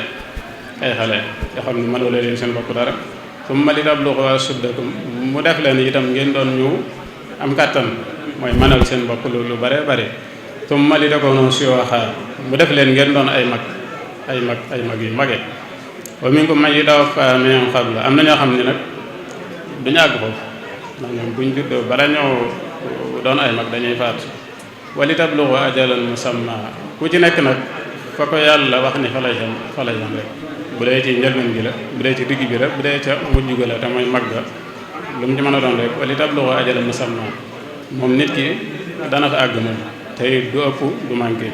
yoo xam ne mënoo leen seen bopp dara summa litablughu ashuddakum mu def leen itam ngeen doon ñu am kàttan mooy mënal seen bopp lu bare bare summa litakunu shuyuukhan mu def leen ngeen doon ay mag yu mage wa minkum man yutawaffaa min qablu am na ñoo xam ne nag duñu àgg foofu ndax ñoom buñ juddoo bala ñoo doon ay mag dañuy faat wa litablughu ajalan musammaa ku ci nekk nag fa ko yàlla wax ni fa lay yam rek bu dee ci njëlbeen gi la bu dee ci digg bi la bu dee ca mujj ga la te mooy mag ga lu mu ci mën a doon rek wa litablughu ajalan musammaa moom nit ki dana fa àgg moom tey du ëpp du manqué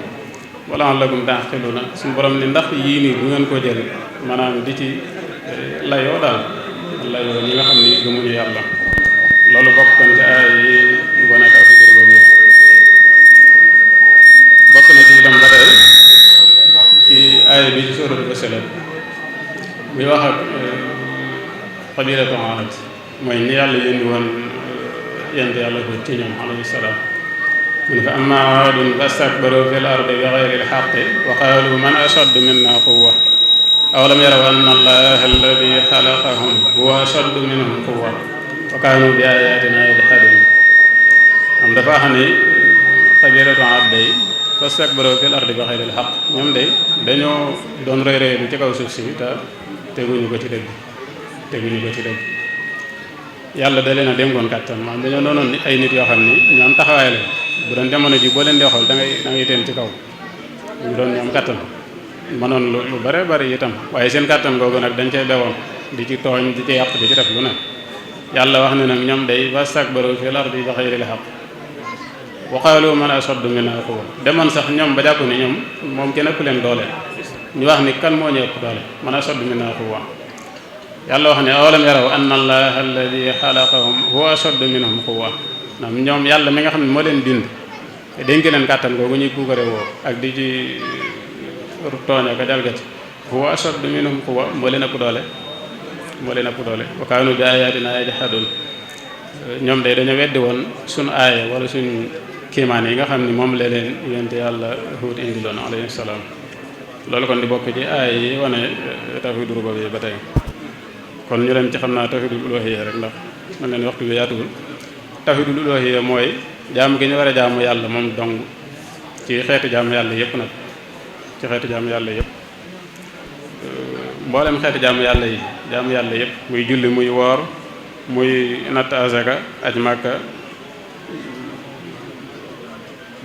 wala lagum taqiluna suñu borom ni ndax yii nii bu ngeen ko jël maanaam di ci layoo daal layoo ñi nga xam ni gëmuñu yàlla loolu bokk kon ci ay wane ak affaire boobu bokk na ci itam ba tey ci aaya bi ci sóoratu Fussilat muy wax ak qabilatu Aad mooy ñi yàlla yónni woon yent yàlla ko ci ñoom alayhi salaam mu ne fa amma aadun fastakbaru fil ardi bi ghayril haqqi wa qaalu man ashaddu minna quwwa awalam yaraw anna allaha alladi xalaqahum huwa ashaddu minhum quwwa wa kaanu bi ayatina yajhadun am dafa xam ni qabilatu Aad day fastakbaru fil ardi bi ghayril haqq ñoom day dañoo doon rëy rëy ci kaw suuf si te teguñu ko ci dëgg yàlla da leen a dénkoon kàttan maanaam dañoo doonoon ay nit yoo xam ni ñu am taxawaay la bu doon jamono ji boo leen di xool da ngay teen ci kaw ñu doon ñu am kàttan mënoon lu bare bari itam waaye seen kàttan googu nag dañ cay bewoon di ci tooñ di ci yàq di ci def lu ne yàlla wax ne nag ñoom day fastakbaru fil ardi bi ghayril haqq wa qaalu man ashaddu minna quwwa demoon sax ñoom ba jàpp ni ñoom moom kenn ëpp leen doole ñu wax ni kan moo ñu ëpp doole man ashaddu minna quwwa yàlla wax ne awalam yaraw anna allaha alladi xalaqahum huwa ashaddu minhum quwwa ñoom yàlla mi nga xam ne moo leen bind dénk leen kàttan googu ñuy puukare woo ak di ci tooñ ak jalgati huwa ashaddu minhum quwwa moo leen ëpp doole wa kaanu bi ayatina yajhadun ñoom day dañoo weddi woon suñu aaya wala suñu kiimaan yi nga xam ni moom la leen yonent yàlla Huud indiloon alayhi salaam loolu kon di bokk ci aaya yi wane tawhiidu rububiyya ba tey kon ñu leen ci xam naa tawhiidul uluhiyya rek ndax man leen waxtu bi yaatuwul tawhiidul uluhiyya mooy jaamu gi ñu war a jaamu yàlla moom dong ci xeetu jaamu yàlla yëpp nag ci xeetu jaamu yàlla yëpp mboolem xeetu jaamu yàlla yëpp muy julli muy woor muy natt azaka aj màkka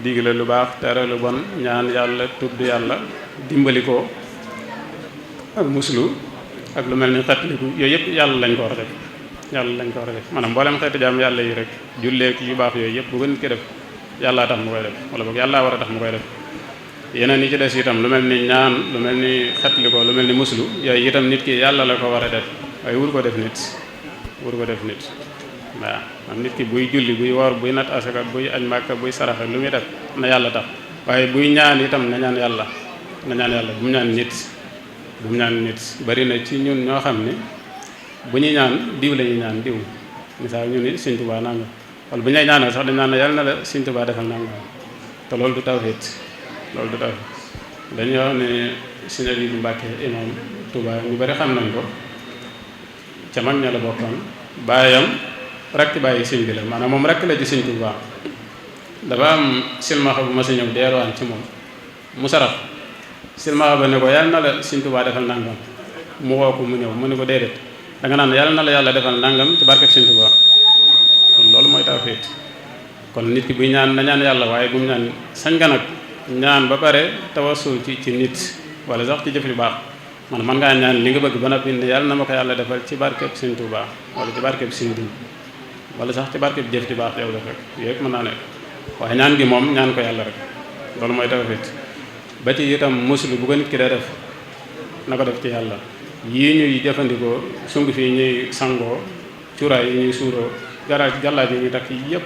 digle lu baax tere lu bon ñaan yàlla tudd yàlla dimbali ko ak muslu ak lu mel ni xetliku yooyu yëpp yàlla lañ ko war a def maanaam mboolem xeetu jaam yàlla yi rek julleek yu baax yooyu yëpp bu ko nit ki def yàllaa tax mu koy def wala boog yàllaa war a tax mu koy def yeneen yi ci des itam lu mel ni ñaan lu mel ni xetliko lu mel ni muslu yooyu itam nit ki yàlla la ko war a def waaye wur ko def nit waaw am nit ki buy julli buy woor buy nat asaka buy aj màkka buy saraxe lu muy def na yàlla tax waaye buy ñaan itam na ñaan yàlla bu mu ñaan nit bari na ci ñun ñoo xam ne bu ñuy ñaan diw la ñuy ñaan diw misaal ñu ni Sëñ Tuubaa nangam wala bu ñu lay ñaanal sax dañ naan yàlla na la Sëñ Tuubaa defal nangam te loolu du tawhiid dañuy wax ne Sëñ Abibu Mbàkke imam Tuubaa ñu bari xam nañ ko ca mag ña la bokkoon baayam rekk bàyyi sëñ bi la maanaam moom rekk la ci Sëñ Tuubaa dafa am silmaxa bu ma sa ñëw deeruwaan ci moom mu saraf silmaxa ba ne ko yàlla na la Sëñ Tuubaa defal nangam mu woo ko mu ñëw mu ne ko déedéet danga naan yàlla na la yàlla defal nangam ci barkeb Sëñ Tuubaa loolu mooy tawhiid kon nit ki buy ñaan na ñaan yàlla waaye bu mu ñaan sañ nga nag ñaan ba pare tawassul ci nit wala sax ci jëf yu baax man ngaa ñaan li nga bëgg ba noppi ne yàlla na ma ko yàlla defal ci barkeb Sëñ Tuubaa wala ci barkeb Sëñ Diw wala sax ci barkeb jëf ci baax yow def rek yooyu yëpp mën naa nekk waaye ñaan gi moom ñaan ko yàlla rek loolu mooy tawhiid ba ci itam muslu bu ko nit ki dee def na ko def ci yàlla yii ñuy jëfandikoo sungu fii ñuy sangoo cuuraay yi ñuy suuroo gàllaaj yi ñuy takk yëpp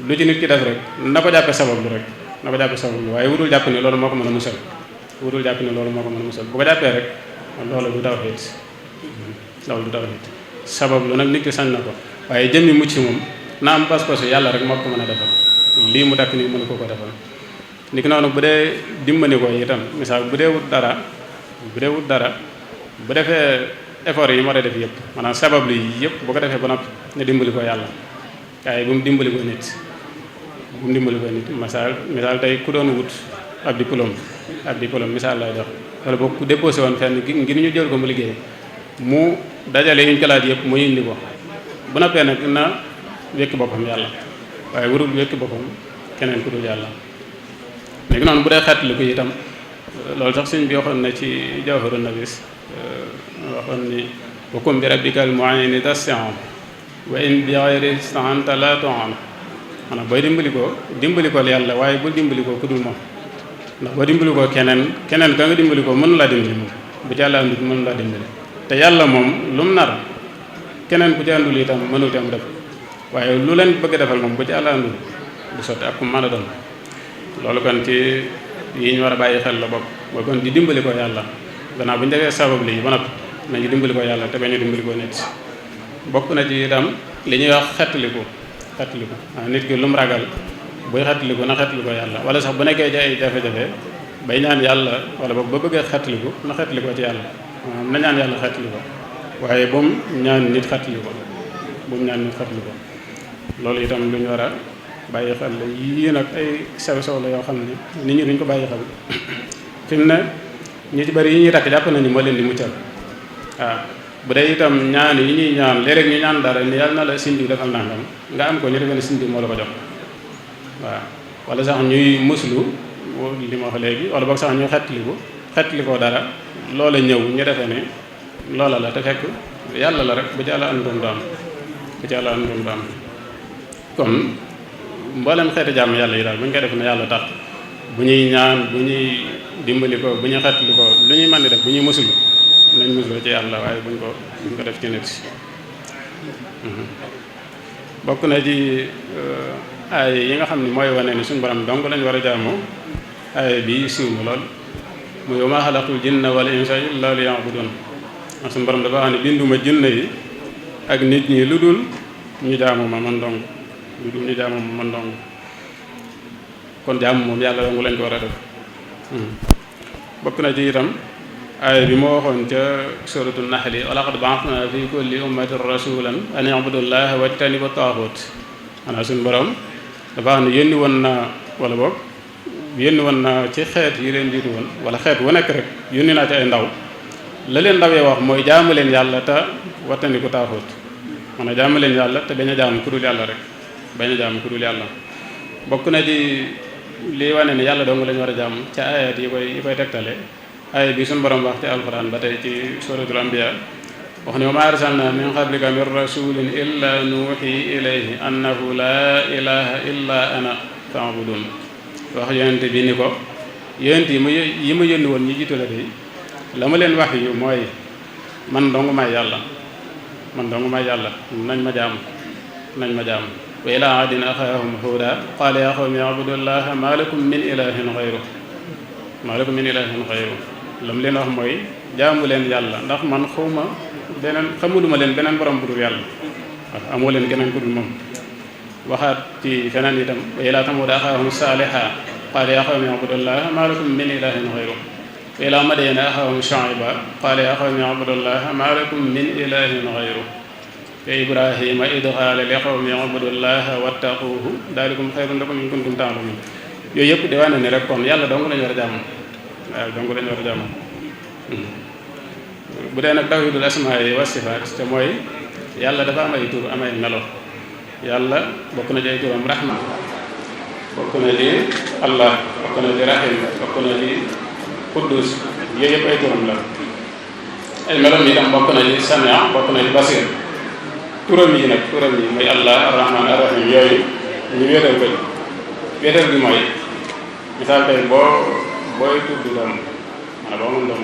lu ci nit ki def rek na ko jàppe sabablu waaye wutul jàpp ne loolu moo ko mën a musal bu ko jàppee rek loolu du tawhiid sabablu nag nit ki sañ na ko waaye jëmmi mucc moom na am pas-pasu yàlla rek moo ko mën a defal lii mu takk nii mën ko defal nit ki noonu bu dee dimbali ko itam misaal bu dee wut dara bu defee effort yi mu war a def yëpp maanaam sabablu yi yëpp bu ko defee ba noppi ne dimbali ko yàlla waaye bu mu dimbali ko nit misaal tey ku doon wut ab diplôme misaal lay jox wala boog ku déposé woon fenn ngir ñu jël ko mu liggéey mu dajale yuñ kalaat yëpp mu indi ko bu noppee nag na wekki boppam yàlla waaye warul wekki boppam keneen ku dul yàlla léegi noonu bu dee xeetli ko itam loolu sax sëñ bi waxoon na ci Jawharun Nafis waxoon ni wa kun bi rabbikal mu'ini tas'an wa in bi ghayri ista'anta la tu'an maanaam booy dimbalikoo yàlla waaye bul dimbalikoo ku dul moom ndax boo dimbalikoo keneen ka nga dimbalikoo mënu laa dimbali moom bu ci yàlla andut mënu laa dimbali te yàlla moom lu mu nar keneen ku ci àndul itam mënut am def waaye lu leen bëgg defal moom bu ci yàlla andul du sotti ak ku mën a doon loolu kon ci yi ñu war a bàyyi xel la bokk ba kon di dimbali ko yàlla gannaaw bu ñu defee sabab lii ba noppi nañu dimbali ko yàlla te bañ a dimbali ko nit bokk na ci itam li ñuy wax xettaliku nit ki lu mu ragal buy xettaliku na xettaliku yàlla wala sax bu nekkee ci ay jafe-jafe bay ñaan yàlla wala boog ba bëggee xettaliku na xettaliko ci yàlla na ñaan yàlla xettaliko waaye bu mu ñaan nit xettaliko loolu itam lu ñu war a bàyyi xel la yii nag ay sew-sew la yoo xam ne nit ñi duñ ko bàyyi xel fi mu ne ñu ci bari yi ñuy takk jàpp nañu moo leen di muccal waaw bu dee itam ñaan yi ñuy ñaan léeg-léeg ñu ñaan dara ni yàlla na la sindi defal nangam nga am ko ñu defee ne sindi moo la ko jox waaw wala sax ñuy muslu li ma wax léegi wala boog sax ñuy xettlikoo dara loola ñëw ñu defee ne loola la te fekk yàlla la rek bu ci yàlla andoon du am kon mboolem xeeti jàmm yàlla yi daal bu ñu koy def ne yàlla tax bu ñuy ñaan bu ñuy dimbali ko bu ñuy xettali ko lu ñuy mën di def bu ñuy musulu nañ musulu ci yàlla waaye buñ ko def ci nit bokk na ci ay yi nga xam ne mooy wane ni suñu borom dong lañ war a jaamoo ay bi siiw na lool muy wa maa xalaqtul jinna wal insa illa liya'budun suñu borom dafa wax ne binduma jinne yi ak nit ñi lu dul ñu jaamu ma man dong kon jaamu moom yàlla dong lañ ko war a def bokk na ci itam aaya bi moo waxoon ca suratul naxli wa laqad ba'athna fi kulli ummatin rasulan an i'budullaha wajtanibu taaxut maanaam suñu borom dafa wax ne yónni woon naa ci xeet yi leen jiitu woon wala xeet wu nekk rek yónni naa ci ay ndaw la leen ndawee wax mooy jaamu leen yàlla te wattandiku taaxut maanaam jaamu leen yàlla te bañ a jaamu ku dul yàlla rek bokk na ci lii wane ne yàlla dong lañu war a jaamu ca ayat yi koy tegtale aaya bi suñu borom wax ci alquran ba tey ci suratul anbiya wax ne wa ma arsalna min qablika min rasulin illa nuuhi ilayhi annahu la ilaha illa ana fa'budun wax yonent bi ni ko yonent yi ma yónni woon ñi jiitu la day la ma leen wax yu mooy man dong may yàlla nañ ma jaamu wa ila aadin axaahum huuda qaala yaa qawmi i'budullaha ma lakum min ilahin ghayru la mu leen wax mooy jaamu leen yàlla ndax man xamuluma leen beneen borom bu dul yàlla waaw amoo leen keneen ku dul moom waxaat ci feneen itam wa ilaa tamuuda axaahum saaliha qaala yaa qawmi i'budullaha ma lakum min ilahin ghayru wa ilaa madyana axaahum shuayba qaala yaa qawmi i'budullaha ma lakum min ilahin ghayru wa ibrahima id qaala li qawmi i'budullaha wattaquuhu daalikum xayrun lakum in kuntum ta'lamuun yooyu yëpp di wane ne rek kon yàlla dong lañu war a jaamu bu dee nag tawhidul asmaa yi wa sifaat te mooy yàlla dafa am ay tur am ay melo yàlla bokk na ci ay turam rahma bokk na ci allah bokk na ci rahim bokk na ci quddus yooyu yëpp ay turam la ay melom yi tam bokk na ci samia bokk na ci basir turam yi mooy allah arrahman arrahim yooyu ñu wéetal ko wéetal gi mooy misaal tey booy tudd doom maanaam boo mën doom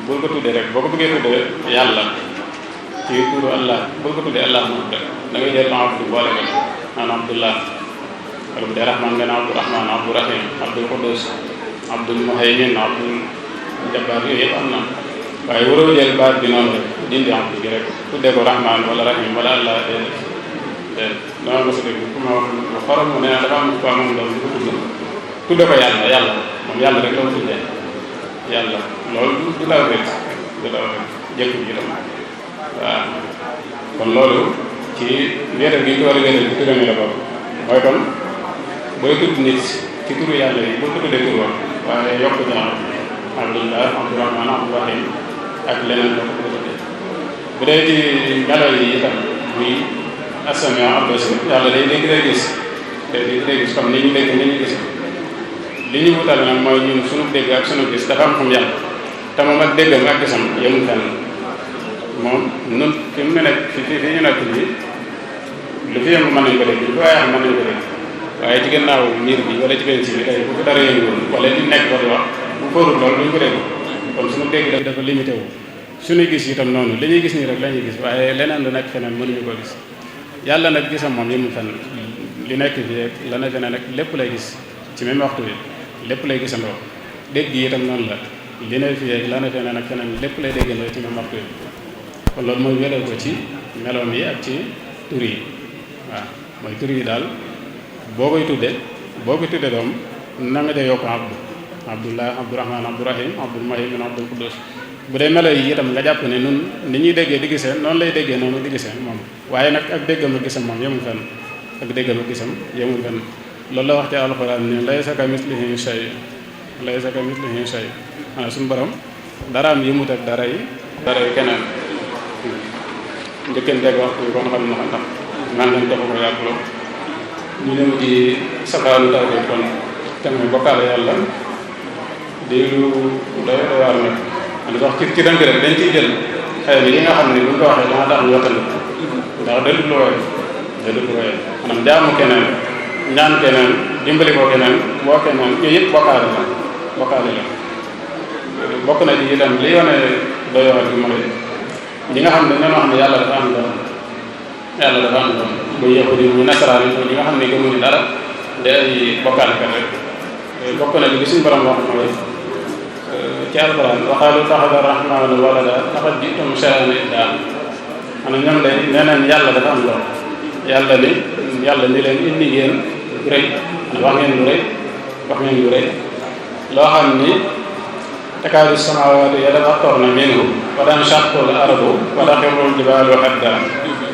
bul ko tuddee rek boo ko bëggee tuddee yàlla ci turu allah bul ko tuddee allah moom rek da ngay jël abdu boole ko maanaam abdullah wala bu dee rahman nga ne abdurahman abdurahim abdul qudus abdul muhaymin abdul jabbar yooyu yëpp am na waaye waroo jël baat bi noonu rek dindi abdu gi rek tuddee ko rahman wala rahim wala allah dama mos a dégg ku ma wax xorom mu ne dafa am ko amoon doom ko tudde ko yàlla moom yàlla rek la ko tuddee yàlla loolu du law rek jëkku ji la waaw kon loolu ci wéetal gi ñu ko war a wéetal ci turam yi la bokk mooy kon booy tudd nit ci turu yàlla yi boo ko tuddee tur wax waaye yokk ñaar abdullah abdurahman abdurahim ak leneen la ko tuddee bu dee ci melo yi itam muy assamia albasir yàlla day gis comme ni ñu dégg ni ñu gis li ñu wutal nag mooy ñun sunu dégg ak sunu gis dafa am fu mu yàlla te moom ak déggam ak gisam yemul fenn moom nun fi mu nekk fi ñu nekk nii lu fi yëngu mën nañ ko dégg lu fi waaye xam mën nañ ko dégg waaye ci gannaaw miir bi wala ci benn si bi tey bu fi dara yënguwoon wala li nekk ko di wax bu fóorul loolu duñ ko dégg kon suñu dégg dafa limité wu suñuy gis itam noonu li ñuy gis nii rek la ñuy gis waaye leneen lu nekk feneen mënuñu ko gis yàlla nag gisam moom yëmul fenn li nekk fii la ne feneen nag lépp lay gis ci même waxtu bi lépp lay gisandoo dégg yi itam noonu la li ne fii la ne feneen ak feneen lépp lay déggandoo ci même waxtu bi kon loolu mooy wéral ko ci meloom yi ak ci tur yi waaw mooy tur yi daal boo koy tudde doom na nga ca yokk abdu abdullah abdurahman abdurahim abdul muhaymin abdul quddus bu dee melo yi itam nga jàpp ne nun ni ñuy déggee di gisee noonu lay déggee noonu di gisee moom waaye nag ak déggam ak gisam moom yemul fenn ak déggam ak gisam yemul fenn loolu la wax ci alxuraan ni laysa kamislihi shay laysa kamislihi shay maanaam suñu borom daraam yëmut ak dara yi keneen njëkkanteeg waxtu bi kon xam na ndax man nañ dafa ko yàgg lool ñu ñëw ci safaanu tawhid kon te mooy bokkaale yàlla di lu doy waar nag li wax ci dënk rek dañ ciy jël xëy na yi nga xam ne bu ñu ko waxee dana tax ñu wattal ndax dëddu lu woyof maanaam jaamu keneen ñaan keneen dimbali ko keneen woo keneen yooyu yëpp bokkaale la bokk na ci itam li wane doy waar bi mooy ñi nga xam ne ñoo xam ne yàlla dafa am doom muy yahudi ñu nasaraan yi ñi nga xam ne gëmuñu dara de ay bokkaalekat rek bokk na ci li suñu borom wax mooy ci alquran waxaalu taxada rahmaanu walada laqad ji'tum shay'an iddaa maanaam ñoom day nee nañ yàlla dafa am doom yàlla ni leen indi ngeen rëy wax ngeen lu rëy loo xam ni takaadu samaawaatu yatafattarna minhu wa tanshaqqu al-ardu wa taxirru al-jibaalu haddan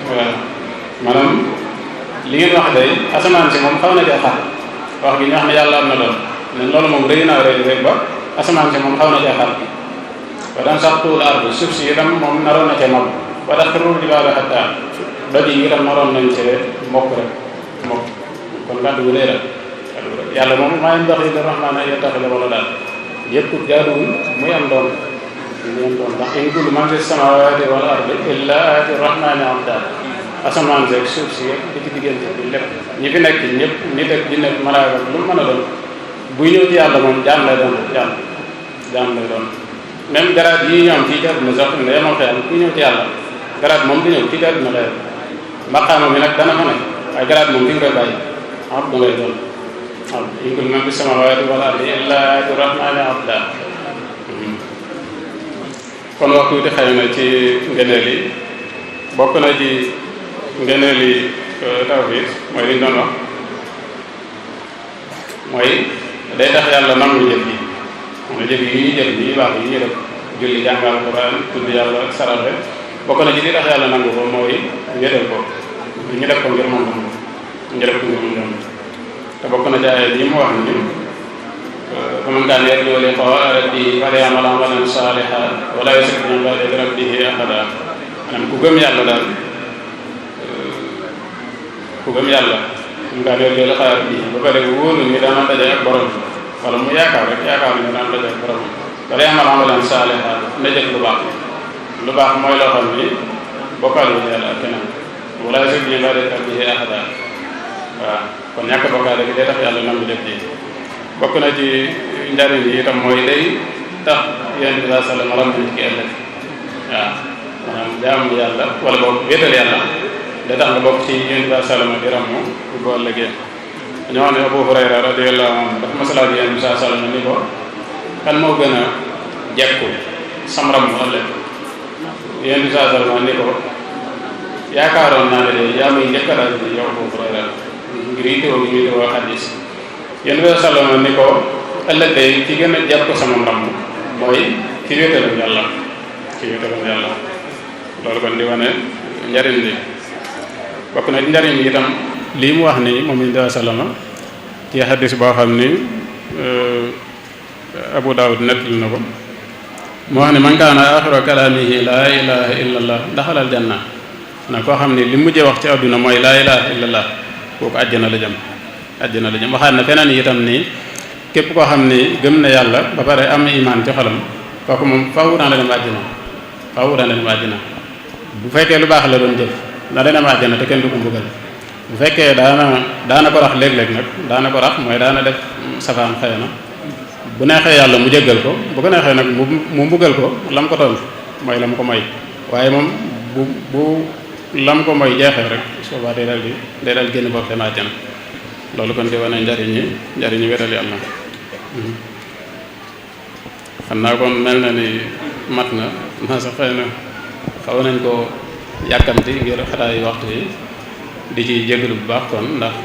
waaw maanaam li ngeen wax day asamaan si moom xaw na cee xar wax gi ñu wax ne yàlla am na doom ne loolu moom rëy naa rëy ba asamaan si moom xaw na cee xar wa tanshaqqu al-ardu suuf si itam moom naroon na cee mab wa taxirru al-jibaalu haddan doj yi itam naroon nañ cee mokk kon kàddu bu rëy la yàlla moom maa ngi dox yi da rahmaan ay yattaxida wala daal yëpp jaaduwul muy am doom ndax in kullu man fi samaawaati wal ardi illa aati rahmaani abdan asamaan seeg suuf si yëpp di ci diggante bi lépp ñi fi nekk ñëpp nit ak jinne malaaka lu mu mën a doon buy ñëw ci yàlla moom jaam lay doon même garaat yi ñoom fii ci àdduna sax ne yemal xeyam kuy ñëw ci yàlla garaat moom di ñëw fii ci àdduna lay maqaama mi nag dana fa nekk waaye garaat moom fi nga koy bàyyi abdu ngay doon in kullu man fi samaawaati wal ardi illa aati rahmaani abdan kon wax tuuti xëy na ci ngëneel yi bokk na ci ngëneel yi tawhid mooy li ñu doon wax mooy day tax yàlla nangu jëf yi mooy jëf yi ñuy jëf yi baax yi ñuy def julli jàngal Alxuraan tudd yàlla saraxe bokk na ci li tax yàlla nangu ko mooy wéetal ko ñu def ko ngir moom te bokk na ci aaya yi mu wax ni faman kaana yarjuu liqaa'a rabbihi falya'mal 'amalan saalihan wa laa yushrik bi 'ibaadati rabbihi ahadan maanaam ku gëm yàlla daal faman kaana yarjuu liqaa'a rabbihi ba pare wóolu ni dana daje ak borom wala mu yaakaar ni dana daje ak borom falya'mal 'amalan saalihan na jëf lu baax mooy loo xam ni bokkaale wu yàlla ak keneen wa laa yushrik bi 'ibaadati rabbihi ahadan waaw kon ñàkk bokkaale bi day tax yàlla nangu def ji bokk na ci njariñ yi itam mooy day tax yonent bi sallallahu alayhi wa sallam ram nañ ci ëllëg waaw maanaam jaamu yàlla wala boog wéetal yàlla day tax nga bokk ci yonent bi sallallahu alayhi wa sallam di ramu bu ëllëgee dañoo xam ne Abu Hurayra radiyallahu anhu dafa masalaat yonent bi sallallahu alayhi wa sallam ni ko kan moo gën a jekku sam ram mu ëllëg yonent bi sallallahu alayhi wa sallam ni ko yaakaaroon naa ne de yaa muy njëkk a daal di yow Abu Hurayra ngir yittewoo gi ñu yittewoo xadis yéen bi sallama ni ko ëllëg day ki gën a jàpp sama ndam mooy ki wéetalam yàlla loolu kon di wane njariñ li bokk na njariñ li itam lii mu wax ni moom ñu bi sallama ci xadis boo xam ni Abu Daawud nettali na ko mu wax ne man kaana axiru kalaamihi laa ilaha illa allah daxalal janna na koo xam ne li mujjee wax ci àdduna mooy laa ilaha illa allah kooku àjjana la jëm waxaat na feneen itam nii képp koo xam ni gëm na yàlla ba pare am imaan ci xolam kooku moom faaw dana dem àjjana bu fekkee lu baax la doon jëf dana dem àjjana te kenn du ko mbugal bu fekkee daana ko rax léeg-léeg nag daana ko rax mooy daana def safaan xëy na bu neexee yàlla mu jéggal ko bu ko neexee nag mu mbugal ko lam ko tontu mooy lam ko moy waaye moom bu lam ko moy jeexee rek soobaa day dal génn bopp dem àjjana loolu kon di wane njariñi wéral yàlla xam naa kon mel na ni mat na naa sax xëy na xaw nañ ko yàkkamti ngir xataayu waxtu yi di ci jégalu bu baax kon ndax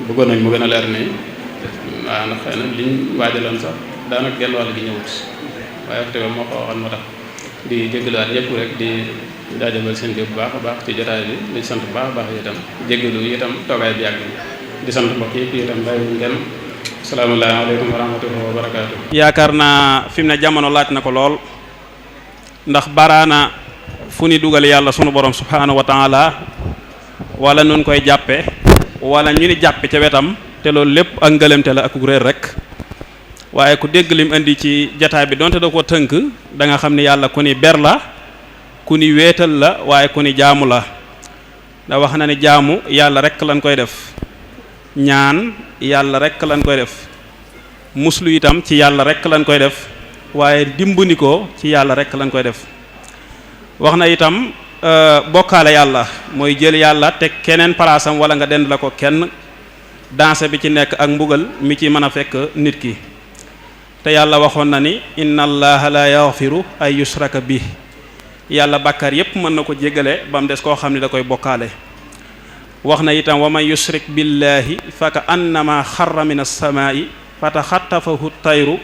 bëggoon nañ mu gën a leer ni waaw ndax xëy na liñ waajaloon sax daanaka genn wàll gi ñëwut waaye waxtu moo ko waxoon moo tax di jégaluwaat ñëpp rek di jaajëfal seen bu baax a baax ci jotaay bi di sant bu baax a baax itam jégalu itam toogaay bi yàgg di sant mbokk yi itam bàyyiwuñ kenn asalaamaaleykum wa rahmatullahi wa barakaatu. yaakaar naa fi mu ne jamono laaj na ko lool ndax baraana fu ni dugal yàlla sunu borom subhaanahu wa taala wala nun koy jàppe wala ñu ni jàppe ca wetam te loolu lépp ak ngëlemte la ak réer rek waaye ku dégg lim indi ci jataay bi donte da ko tënk da nga xam ni yàlla ku ni ber la ku ni wéetal la waaye ku ni jaamu la da wax na ni jaamu yàlla rek lañ koy def ñaan yàlla rek lañ koy def muslu itam ci yàlla rek lañ koy def waaye dimbandikoo ci yàlla rek lañ koy def wax na itam bokkaale yàlla mooy jël yàlla teg keneen palaasam wala nga dend la ko kenn danse bi ci nekk ak mbugal mi ci mën a fekk nit ki te yàlla waxoon na ni inna allaha la yaghfiru ay yushraka bi yàlla bàkkaar yépp mën na ko jéggale ba mu des koo xam ne da koy bokkaale wax na itam wa man yushrik billahi fa ka annama xarra min as-samaa'i fa taxattafahu tayru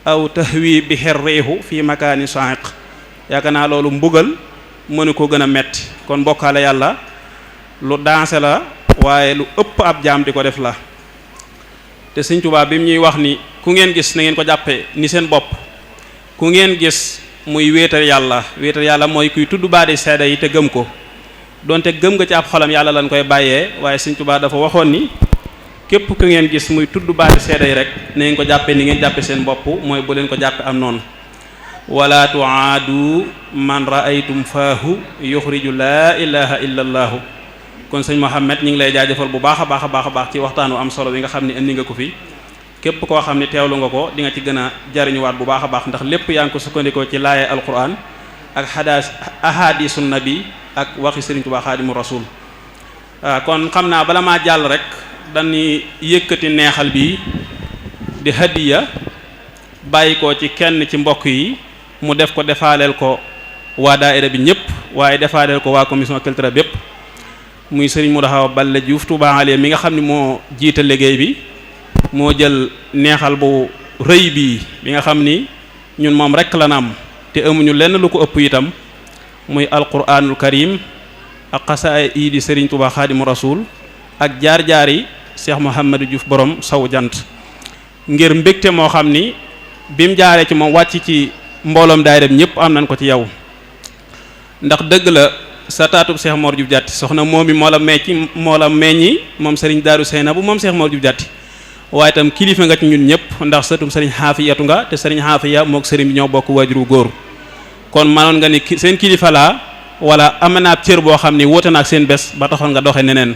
aw tahwi bihi riihu fi makaani sa'iq yaakaar naa loolu mbugal mënu ko gën a metti kon bokkaale yàlla lu dansé la waaye lu ëpp ab jaam di ko def la te Sëñ Tuubaa bi mu ñuy wax ni ku ngeen gis na ngeen ko jàppe ni seen bopp ku ngeen gis muy wéetal yàlla mooy kuy tudd baadi seede yi te gëm ko donte gëm nga ci ab xolam yàlla lañ koy bàyyee waaye Sëñ Tuubaa dafa waxoon ni képp ku ngeen gis muy tudd baadi seede yi rek na ngeen ko jàppe ni ngeen jàppe seen bopp mooy bu leen ko jàppe am noonu wala tuaadu man raaytum faahu yuxriju laa ilaha illa allaahu kon sëñ Mohamed ñu ngi lay jaajëfal bu baax a baax ci waxtaanu am solo bi nga xam ne indi nga ko fi képp koo xam ne teewlu nga ko di nga ci gën a jariñuwaat bu baax a baax ndax lépp yaa ngi ko sukkandikoo ci laaye alquran ak ahadisu nabi ak waxi Sëriñ Tuubaa Xaadimu Rasuul kon xam naa bala maa jàll rek dañuy yëkkati neexal bi di hadiya bàyyi ko ci kenn ci mbokk yi mu def ko defaaleel ko waa daayira bi ñëpp waaye defaaleel ko waa commission culturelle bépp muy Sëriñ Mountakha Balla Diouf Touba Aliya mi nga xam ne moo jiite liggéey bi moo jël neexal bu rëy bi nga xam ni ñun moom rek la am te amuñu lenn lu ko ëpp itam muy alquranul karim ak xasaay yi di Sëriñ Tuubaa Xaadimu Rasuul ak jaar-jaar yi Cheikh Mouhamadou Diouf borom saw jant ngir mbégte moo xam ni bim jaaree ci moom wàcc ci mbooloom daayira ñëpp am nañ ko ci yow ndax dëgg la sa taatub Cheikh Mor Diouf Diatty soxna moom mi moo la meññi moom Serigne Darou Seynabou moom Cheikh Mor Diouf Diatty waaye itam kilifa nga ci ñun ñëpp ndax sëtum Serigne Xaafiyatu nga te Serigne Xaafiya mook Serigne bi ñoo bokk waajuru góor kon manoon nga ni seen kilifa laa wala am naa cër boo xam ni wóote na ak seen bés ba taxoon nga doxe neneen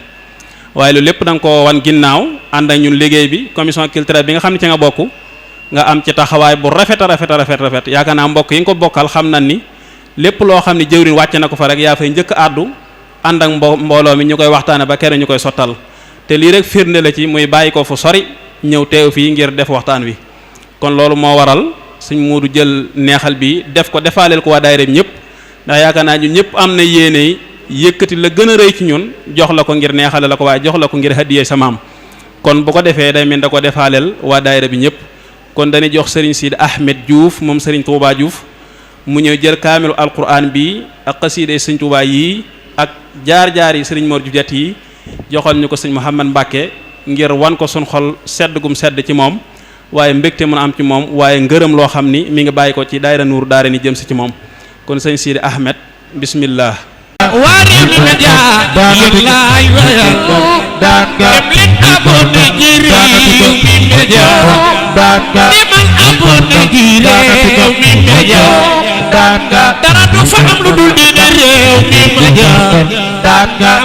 waaye loolu lépp da nga ko wan ginnaaw ànd ak ñun liggéey bi commission culturelle bi nga xam ne ci nga bokk nga am ci taxawaay bu rafet yaakaar naa mbokk yi nga ko bokkal xam na ni lépp loo xam ne jëwriñ wàcce na ko fa rek yaa fay njëkk àddu ànd ak mbooloo mi ñu koy waxtaane ba kere ñu koy sottal te lii rek firnde la ci muy bàyyi ko fu sori ñëw teew fii ngir def waxtaan wi kon loolu moo waral suñ muudu jël neexal bi def ko defaaleel ko waa daayira ñëpp ndax yaakaar naa ñun ñëpp am na yéene yëkkati la gën a rëy ci ñun jox la ko ngir neexale la ko waaye jox la ko ngir hadiyee sa maam kon bu ko defee day mel da ko defaaleel waa daayira bi ñëpp kon dañuy jox Serigne Sidi Ahmed Diouf moom Serigne Touba Diouf mu ñëw jël kaamilu alquran bi ak xasiide Serigne Touba yi ak jaar-jaar yi Serigne Mor Diouf Diatty yi joxal ñu ko Serigne Mouhamad Mbacke ngir wan ko sun xol sedd gum sedd ci moom waaye mbégte mën a am ci moom waaye ngërëm loo xam ni mi ngi bàyyi ko ci daayira Nuuru Daarayni jëm si ci moom kon Serigne Sidi Ahmed bismillah wari mi ja lillahi wa dem leen abonné ci réew mi média demal abonné ci réew mi média dara du fa am lu dul di réew mi média